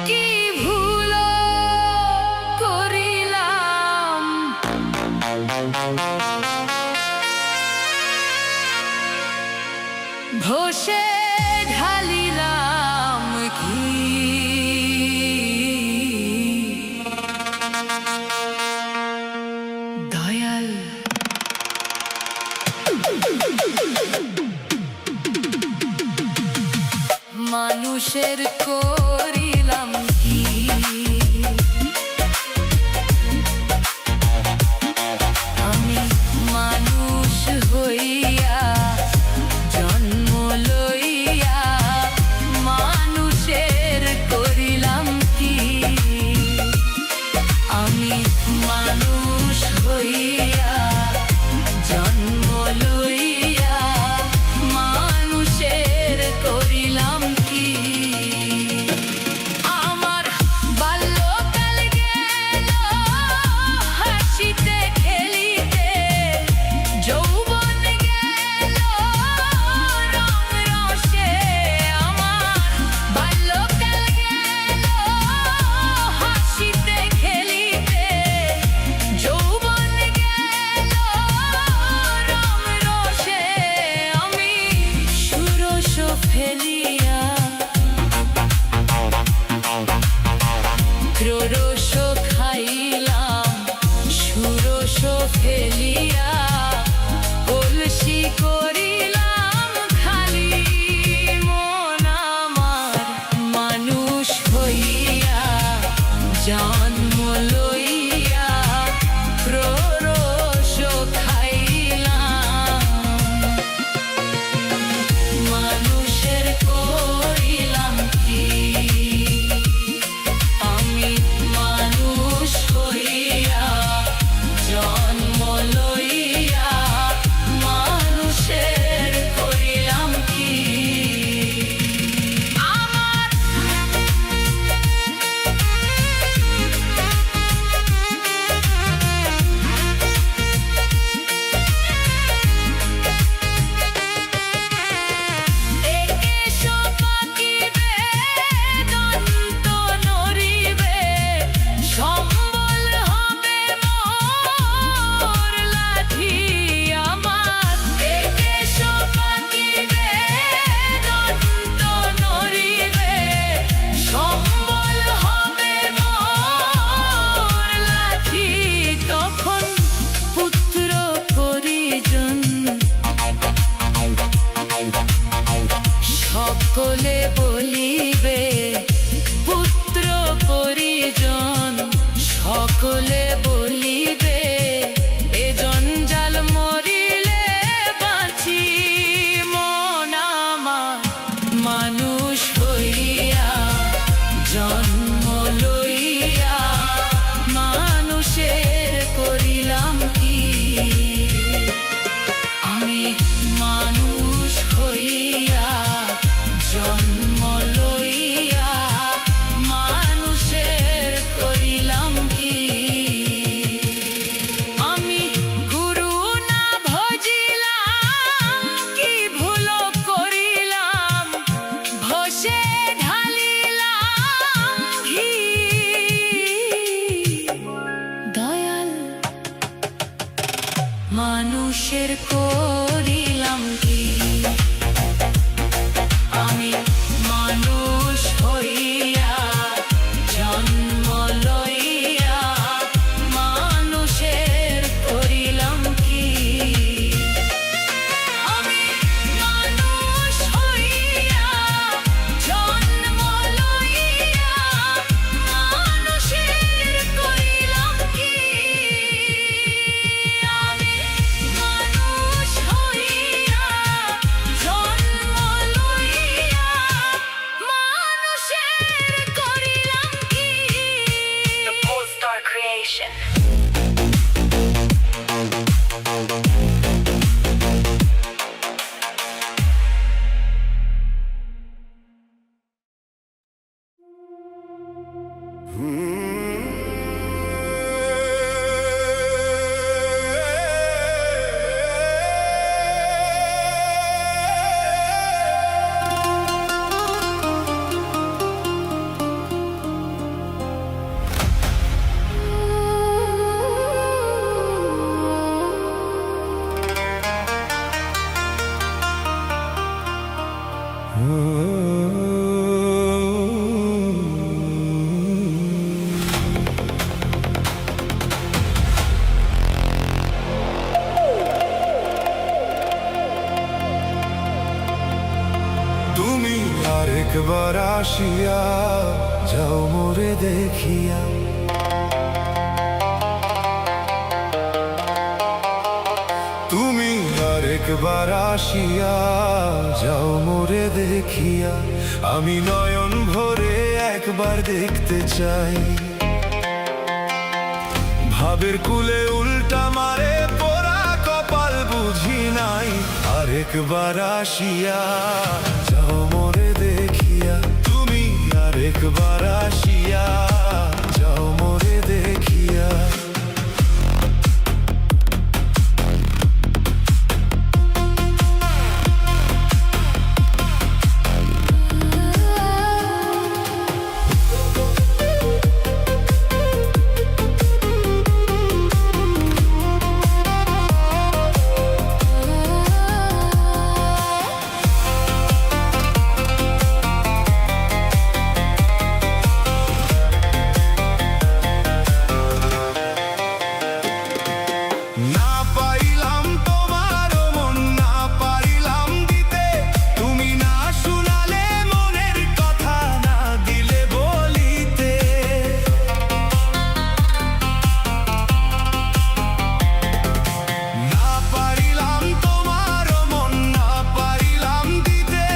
কি ভুল করিলাম। ঘষে ঢালিলাম কি দয়াল। মানুষের করিলাম কি, আমি মানুষ হইয়া জন্ম লইয়া মানুষের করিলাম কি। আমি মানুষ হইয়া জন্ম লইয়া মানুষের করিলাম কি। আমার বাল্যকাল গেল হাসিতে খেলিতে, যৌবন গেল রং রসে। আমার বাল্যকাল গেল হাসিতে খেলিতে, যৌবন গেল রং রসে। আমি ষোড়শ ফেলিয়া ত্রয়োদশ খাইলাম, ষোড়শ ফেলিয়া কলসি করিলাম খালি। মন আমার মানুষ হইয়া জন্ম লইয়া ত্রয়োদশ খাইলাম। মানুষের করিলাম কি, আমি মানুষ হইয়া জন্ম লইয়া মানুষের করিলাম কি। আমার একেশ পাকিবে দন্ত নড়িবে, সম্বল হবে মোর লাঠি। আমার একেশ পাকিবে দন্ত নড়িবে, সম্বল হবে মোর লাঠি। তখন পুত্র পরিজন সকলে বলিবে, পুত্র পরিজন সকলে বলিবে, এ জঞ্জাল মরিলে বাঁচি। মন আমার মানুষ হইয়া জন্ম লইয়া মানুষের করিলাম কি। আমি মানুষ হইয়া জন্ম লইয়া মানুষের করিলাম কি। Production. তুমি আরেকবার আসিয়া যাও মোরে দেখিয়া, তুমি আরেকবার আসিয়া যাও মোরে দেখিয়া, আমি নয়ন ভরে একবার দেখতে চাই। ভাবের কুলে উল্টা মারে পোড়া কপাল বুঝি নাই, আরেকবার আসিয়া যাও মোরে দেখিয়া, তুমি আরেকবার আসিয়া যাও মোরে দেখিয়া। না পাইলাম তোমার মন, না পারিলাম দিতে, তুমি না শুনালে মনের কথা, না দিলে বলিতে। না পারিলাম তোমার মন, না পারিলাম দিতে,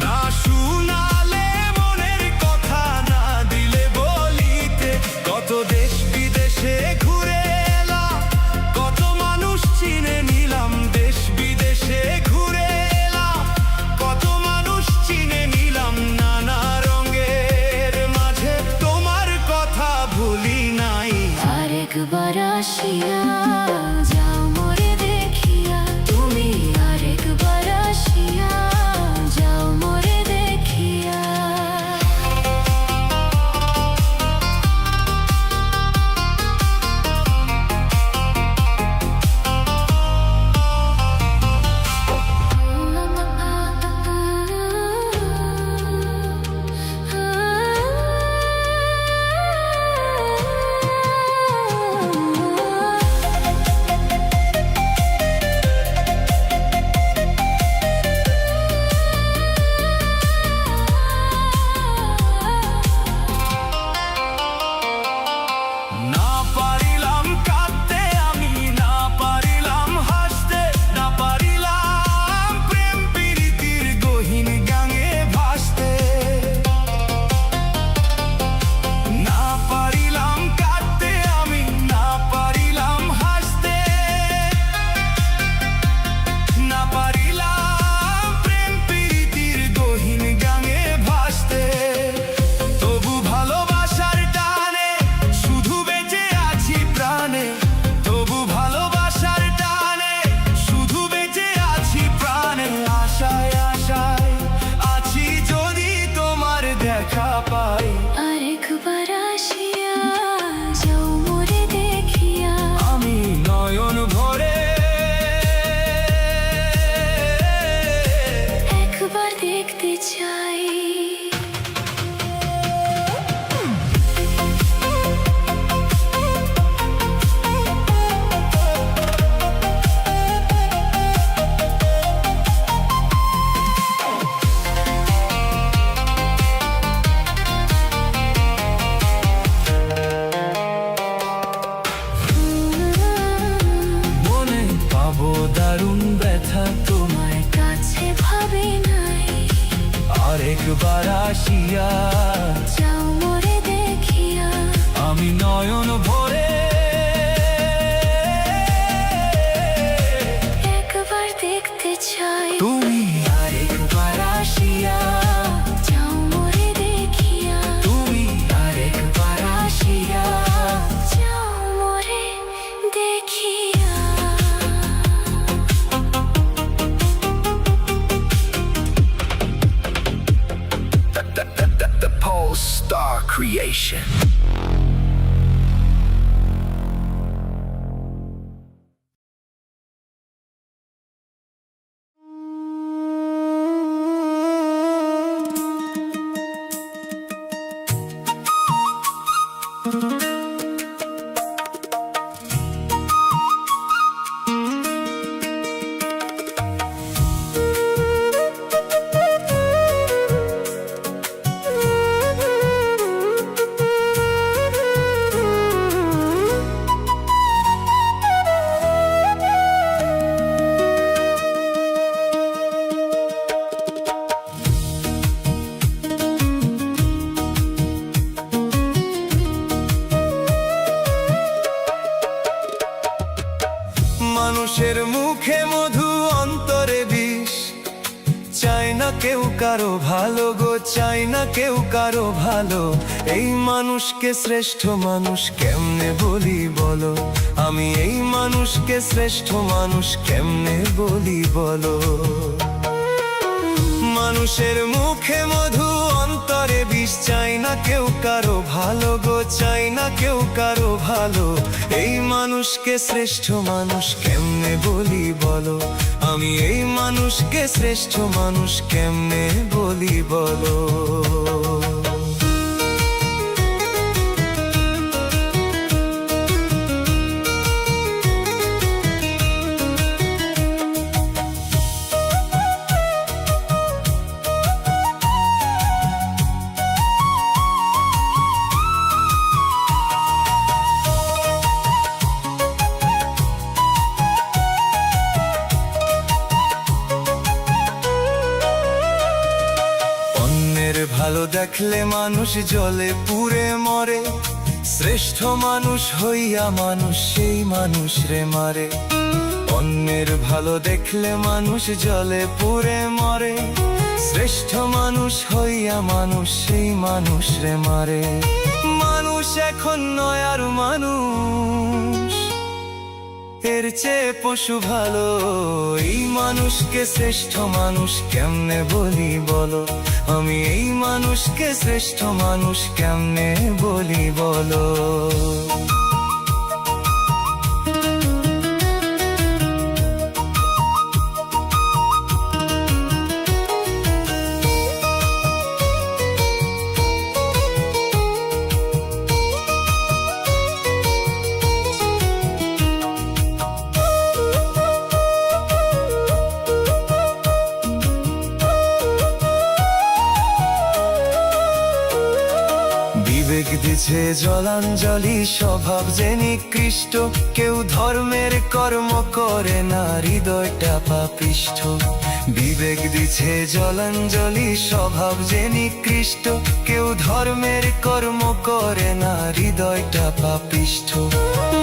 না শুনালে মনের কথা, না দিলে বলিতে। কত দেশ বিদেশে ঘুরে এলাম, কত মানুষ চিনে নিলাম, দেশ বিদেশে ঘুরে এলাম, কত মানুষ চিনে নিলাম, নানা রঙের মাঝে তোমার কথা ভুলি নাই। আরেকবার আসিয়া যাও মোরে দেখিয়া, তুমি আরেকবার আসিয়া যাও মোরে দেখিয়া। না পারিলাম কাঁদতে আমি, না পারিলাম হাসতে, না পারিলাম প্রেম প্রীতির গহীন গাঙে ভাসতে। না পারিলাম কাঁদতে আমি, না পারিলাম হাসতে, না পারিলাম প্রেম প্রীতির গহীন গাঙে ভাসতে। তবু ভালোবাসার টানে শুধু বেঁচে আছি প্রাণে, তবু ভালোবাসার টানে শুধু বেঁচে আছি প্রাণে। আশায় আশায় আছি যদি তোমার দেখা পাই, আরেকবার আসিয়া যাও মোরে দেখিয়া, আমি নয়ন ভরে একবার দেখতে চাই। মনে পাবো দারুণ ব্যথা, তোমায় কাছে ভাবে নাই, আরেকবার আসিয়া যাও মোরে দেখিয়া। creation. মানুষের মুখে মধু অন্তরে বিষ, চাই না কেউ কারো ভালো গো, চাই না কেউ কারো ভালো। এই মানুষকে শ্রেষ্ঠ মানুষ কেমনে বলি বলো, আমি এই মানুষকে শ্রেষ্ঠ মানুষ কেমনে বলি বলো। মানুষের মুখে মধু অন্তরে বিষ, চাই না কেউ কারো ভালো গো, চাই না কেউ কারো ভালো। এই মানুষকে শ্রেষ্ঠ মানুষ কেমনে বলি বলো, আমি এই মানুষকে শ্রেষ্ঠ মানুষ কেমনে বলি বলো। ভালো দেখলে মানুষ জলে পুড়ে মরে, শ্রেষ্ঠ মানুষ হইয়া মানুষ সেই মানুষ রে মারে। অন্যের ভালো দেখলে মানুষ জলে পুড়ে মরে, শ্রেষ্ঠ মানুষ হইয়া মানুষ সেই মানুষ রে মারে। মানুষ এখন নয় আর মানুষ, এর চেয়ে পশু ভালো। এই মানুষকে শ্রেষ্ঠ মানুষ কেমনে বলি বলো, আমি এই মানুষকে শ্রেষ্ঠ মানুষ কেমনে বলি বলো। বিবেক দিছে জলাঞ্জলি, স্বভাব যে নিকৃষ্ট, কেউ ধর্মের কর্ম করে না, হৃদয়টা পাপিষ্ঠ। বিবেক দিছে জলাঞ্জলি, স্বভাব যে নিকৃষ্ট, কেউ ধর্মের কর্ম করে না, হৃদয়টা পাপিষ্ঠ।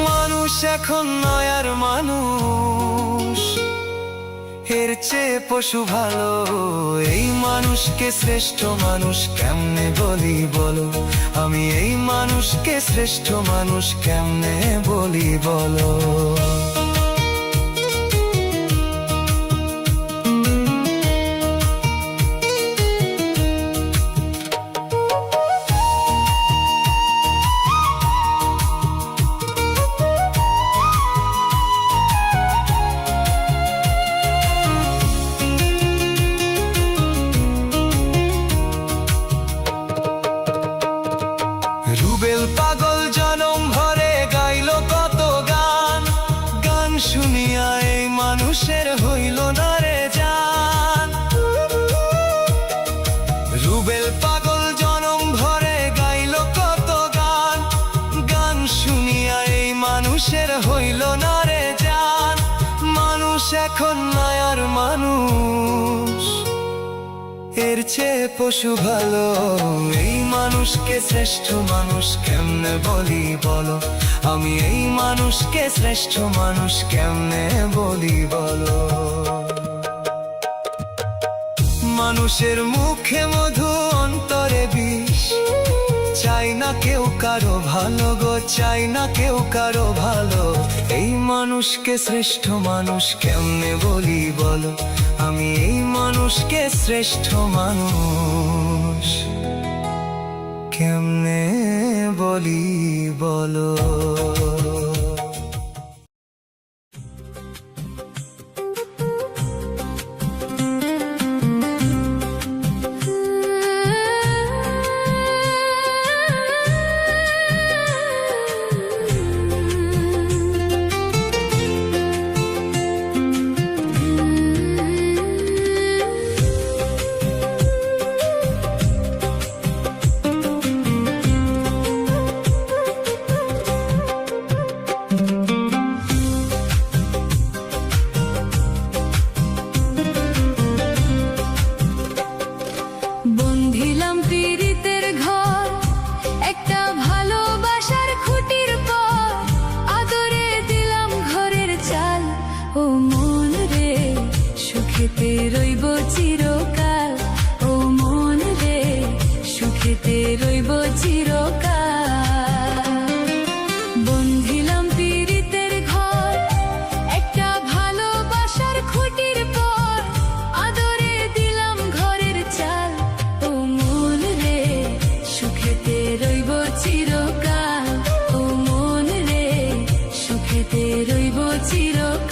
মানুষ এখন নয় আর মানুষ, এর চেয়ে পশু ভালো। এই মানুষকে শ্রেষ্ঠ মানুষ কেমনে বলি বলো, আমি এই মানুষকে শ্রেষ্ঠ মানুষ কেমনে বলি বলো। রুবেল পাগল জনম ভরে গাইল কত গান, গান শুনিয়া এই মানুষের হইল না রে জান। রুবেল পাগল জনম ভরে গাইল কত গান, গান শুনিয়া এই মানুষের হইল না রে জান। মানুষ এখন নয় আর মানুষ, এর চেয়ে পশু ভালো। এই মানুষকে শ্রেষ্ঠ মানুষ কেমনে বলি বলো, আমি এই মানুষকে শ্রেষ্ঠ মানুষ কেমনে বলি বলো। মানুষের মুখে মধু অন্তরে বিষ, চাই না কেউ কারো ভালো গো, চাই না কেউ কারো ভালো। এই মানুষকে শ্রেষ্ঠ মানুষ কেমনে বলি বলো, আমি এই মানুষকে শ্রেষ্ঠ মানুষ কেমনে বলি বলো। বন্ধিলাম পীড়িতের ঘর, একটা ভালোবাসার খুঁটির পর, আদরে দিলাম ঘরের চাল। ও মন রে, সুখেতে রইব চিরকাল। ও মন রে, সুখেতে রইব চিরকাল। বন্ধিলাম পীড়িতের ঘর, একটা ভালোবাসার খুঁটির পর, আদরে দিলাম ঘরের চাল। ও মন রে, সুখেতে রইব চিরকাল। ও মন রে, সুখেতে রইব চিরকাল।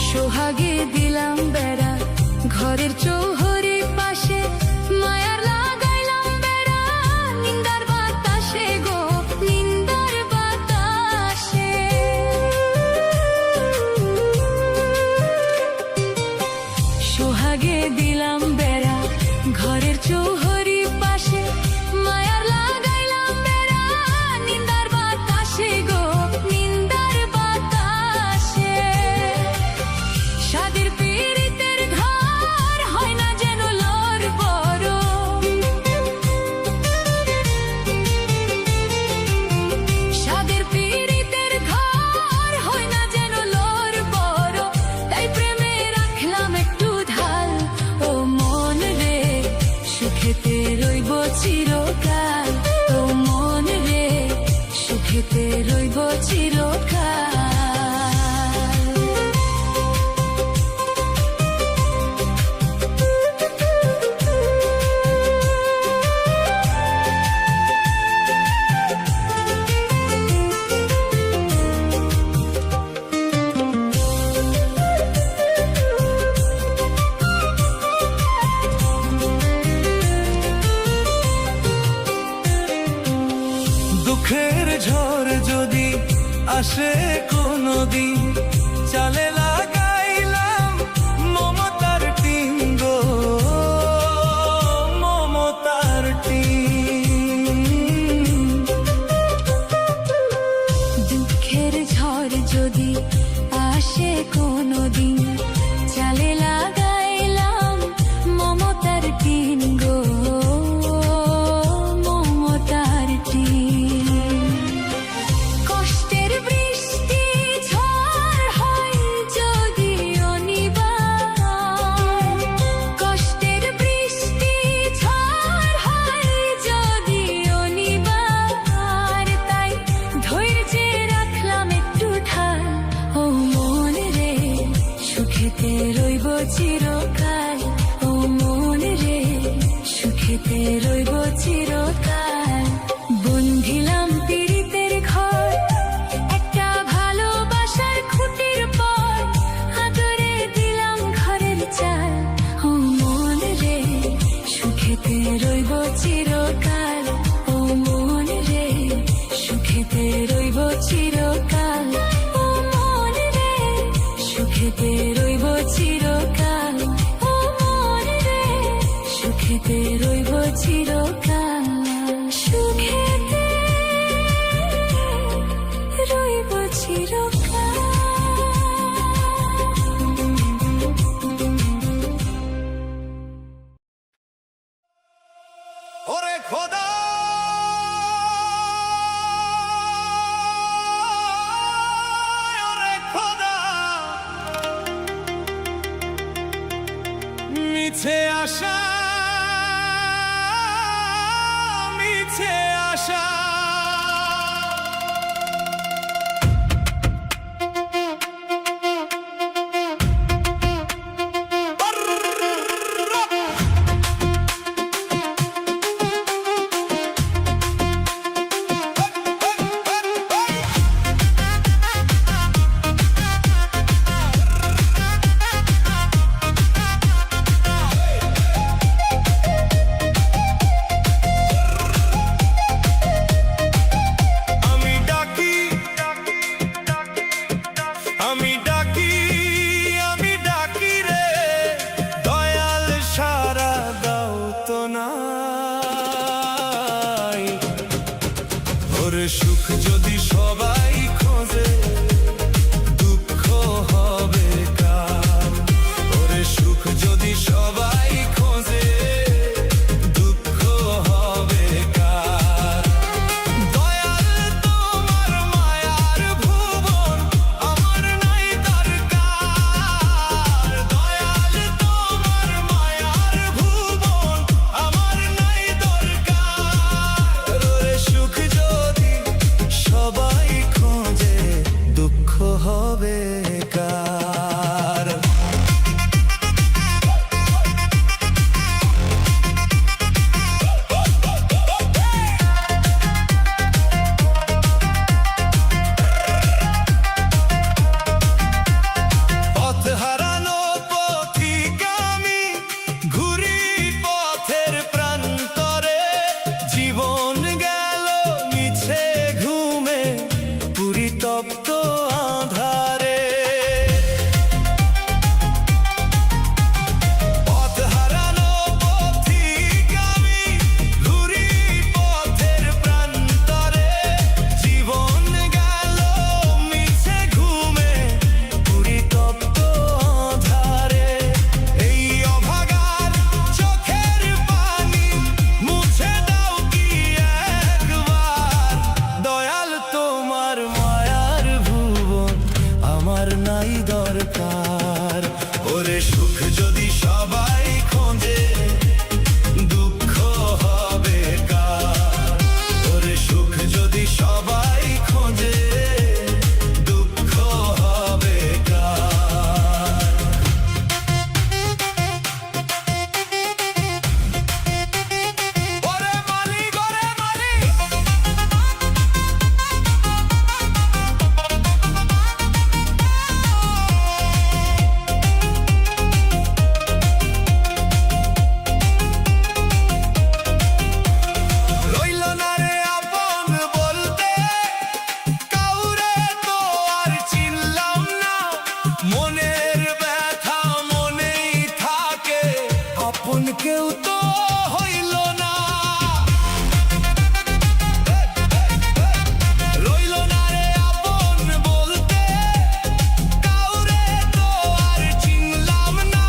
সোহাগে দিলাম বেড়া, ঘরের চৌহরি পাশে, মায়ার লাগাইলাম বেড়া, নিন্দার বাতাসে গো, নিন্দার বাতাসে। সোহাগে দিলাম বেড়া, ঘরের চৌহরি পাশে, মায়ার লাগাইলাম বেড়া, নিন্দার বাতাসে গো, নিন্দার বাতাসে। সাদের পীড়িতের ঘর হয় না যেন লড় বড়, সাদের পীড়িতের ঘর হয় না যেন লড় বড়, তাই প্রেমে রাখলাম একটু ঢাল। ও মন রে, সুখেতে রইব চিরকাল। ও মন রে, সুখেতে রইব চিরকাল। দুঃখের ঝড় যদি আসে কোনদিন, চালে লাগাইলাম মমতার টিন গো, মমতার টিন। দুঃখের ঝড় যদি আসে কোনদিন, চালে লাগাইলাম মমতার টিন গো, মমতার টিন। কষ্টের বৃষ্টি ঝড় হয় যদি সুখ যদি সবাই খোঁজে দুঃখ হবে কার ওরে সুখ যদি সবাই খোঁজে দুঃখ হবে কার দয়াল তোমার মায়ার ভুবন আমার নাই দরকার দয়াল তোমার মায়ার ভুবন আমার নাই দরকার ওরে সুখ যদি সবাই খোঁজে দুঃখ হবে কার পথ হারানো পথিক আমি ঘুরি পথের প্রান্তরে জীবন গেল মিছে ঘুমে পরিতপ্ত আধারে পথ হারানো পথিক আমি ঘুরি পথের প্রান্তরে জীবন গেল মিছে ঘুমে পরিতপ্ত আধারে এই অভাগার চোখের পানি মুছে দাও কি একবার দয়াল তোমার মায়ার ভুবন আমার নাই দরকার ওরে সুখ যদি সবাই খোঁজে দুঃখ হবে কার ওরে সুখ যদি সবাই খোঁজে দুঃখ হবে কার ওরে মালিক ওরে মালিক রইল না রে আপন বলতে কাউরে তো আর চিনলাম না মনের ব্যথা মনেই থাকে আপন কেউ তো হইল না রইল না রে আপন বলতে কাউরে তো আর চিনলাম না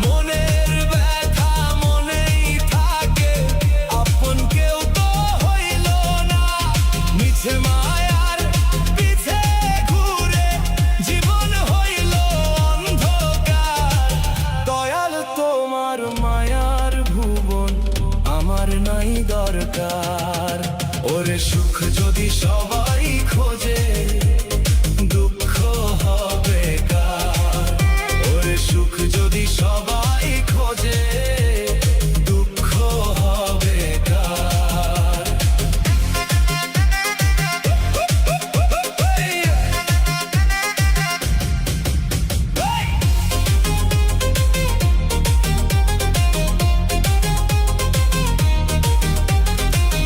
মনের ব্যথা মনেই থাকে আপন কেউ তো হইল না মিছে মায়ার পিছে ঘুরে জীবন হইল অন্ধকার দয়াল তোমার মায়ার ভুবন আমার নাই দরকার ওরে সুখ যদি সবাই খোঁজে দুঃখ হবে কার ওরে সুখ যদি সবাই খোঁজে দুঃখ হবে কার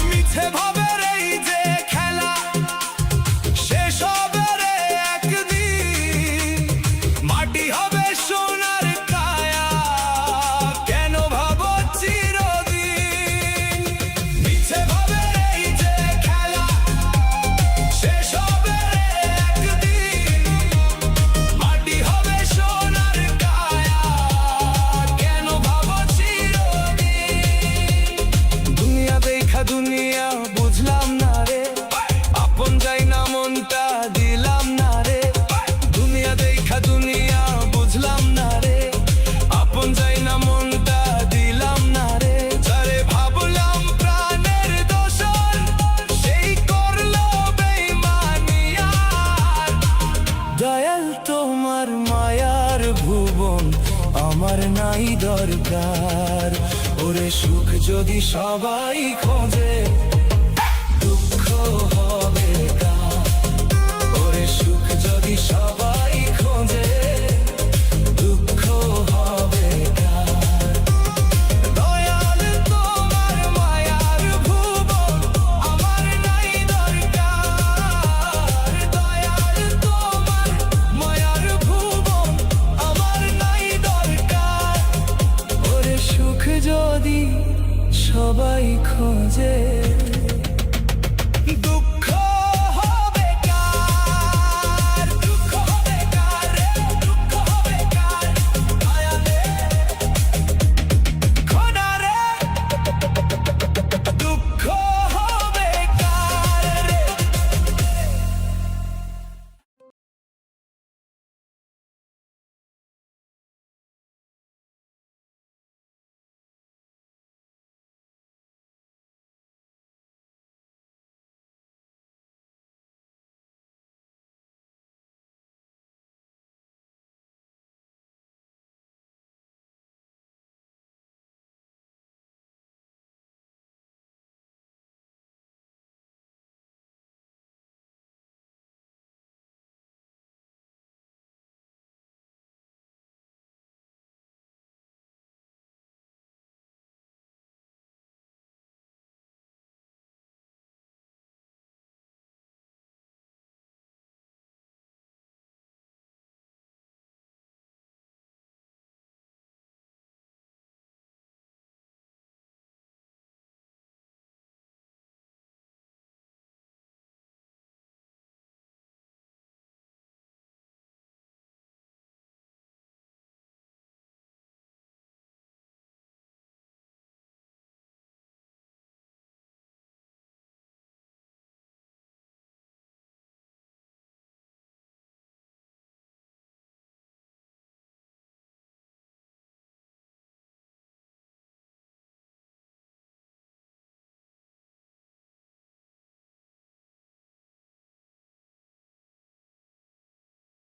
মিছে ভাবের এই যে খেলা শেষ হবে রে একদিন মাটি হবে সোনার কায়া কেন ভাবো চিরদিন মিছে ভাবের এই যে খেলা শেষ হবে রে একদিন মাটি হবে সোনার কায়া কেন ভাবো চিরদিন দুনিয়া দেখা দুনিয়া বুঝলাম না রে আপন যাই না মনটা দিলাম না রে দুনিয়া দেখা দুনিয়া বুঝলাম না রে আপন যাই না মনটা দিলাম না রে যারে ভাবলাম প্রাণের দোসর সেই করলো বেঈমানি আর দয়াল তোমার মায়ার ভুবন আমার নাই দরকার ওরে সুখ যদি সবাই খোঁজে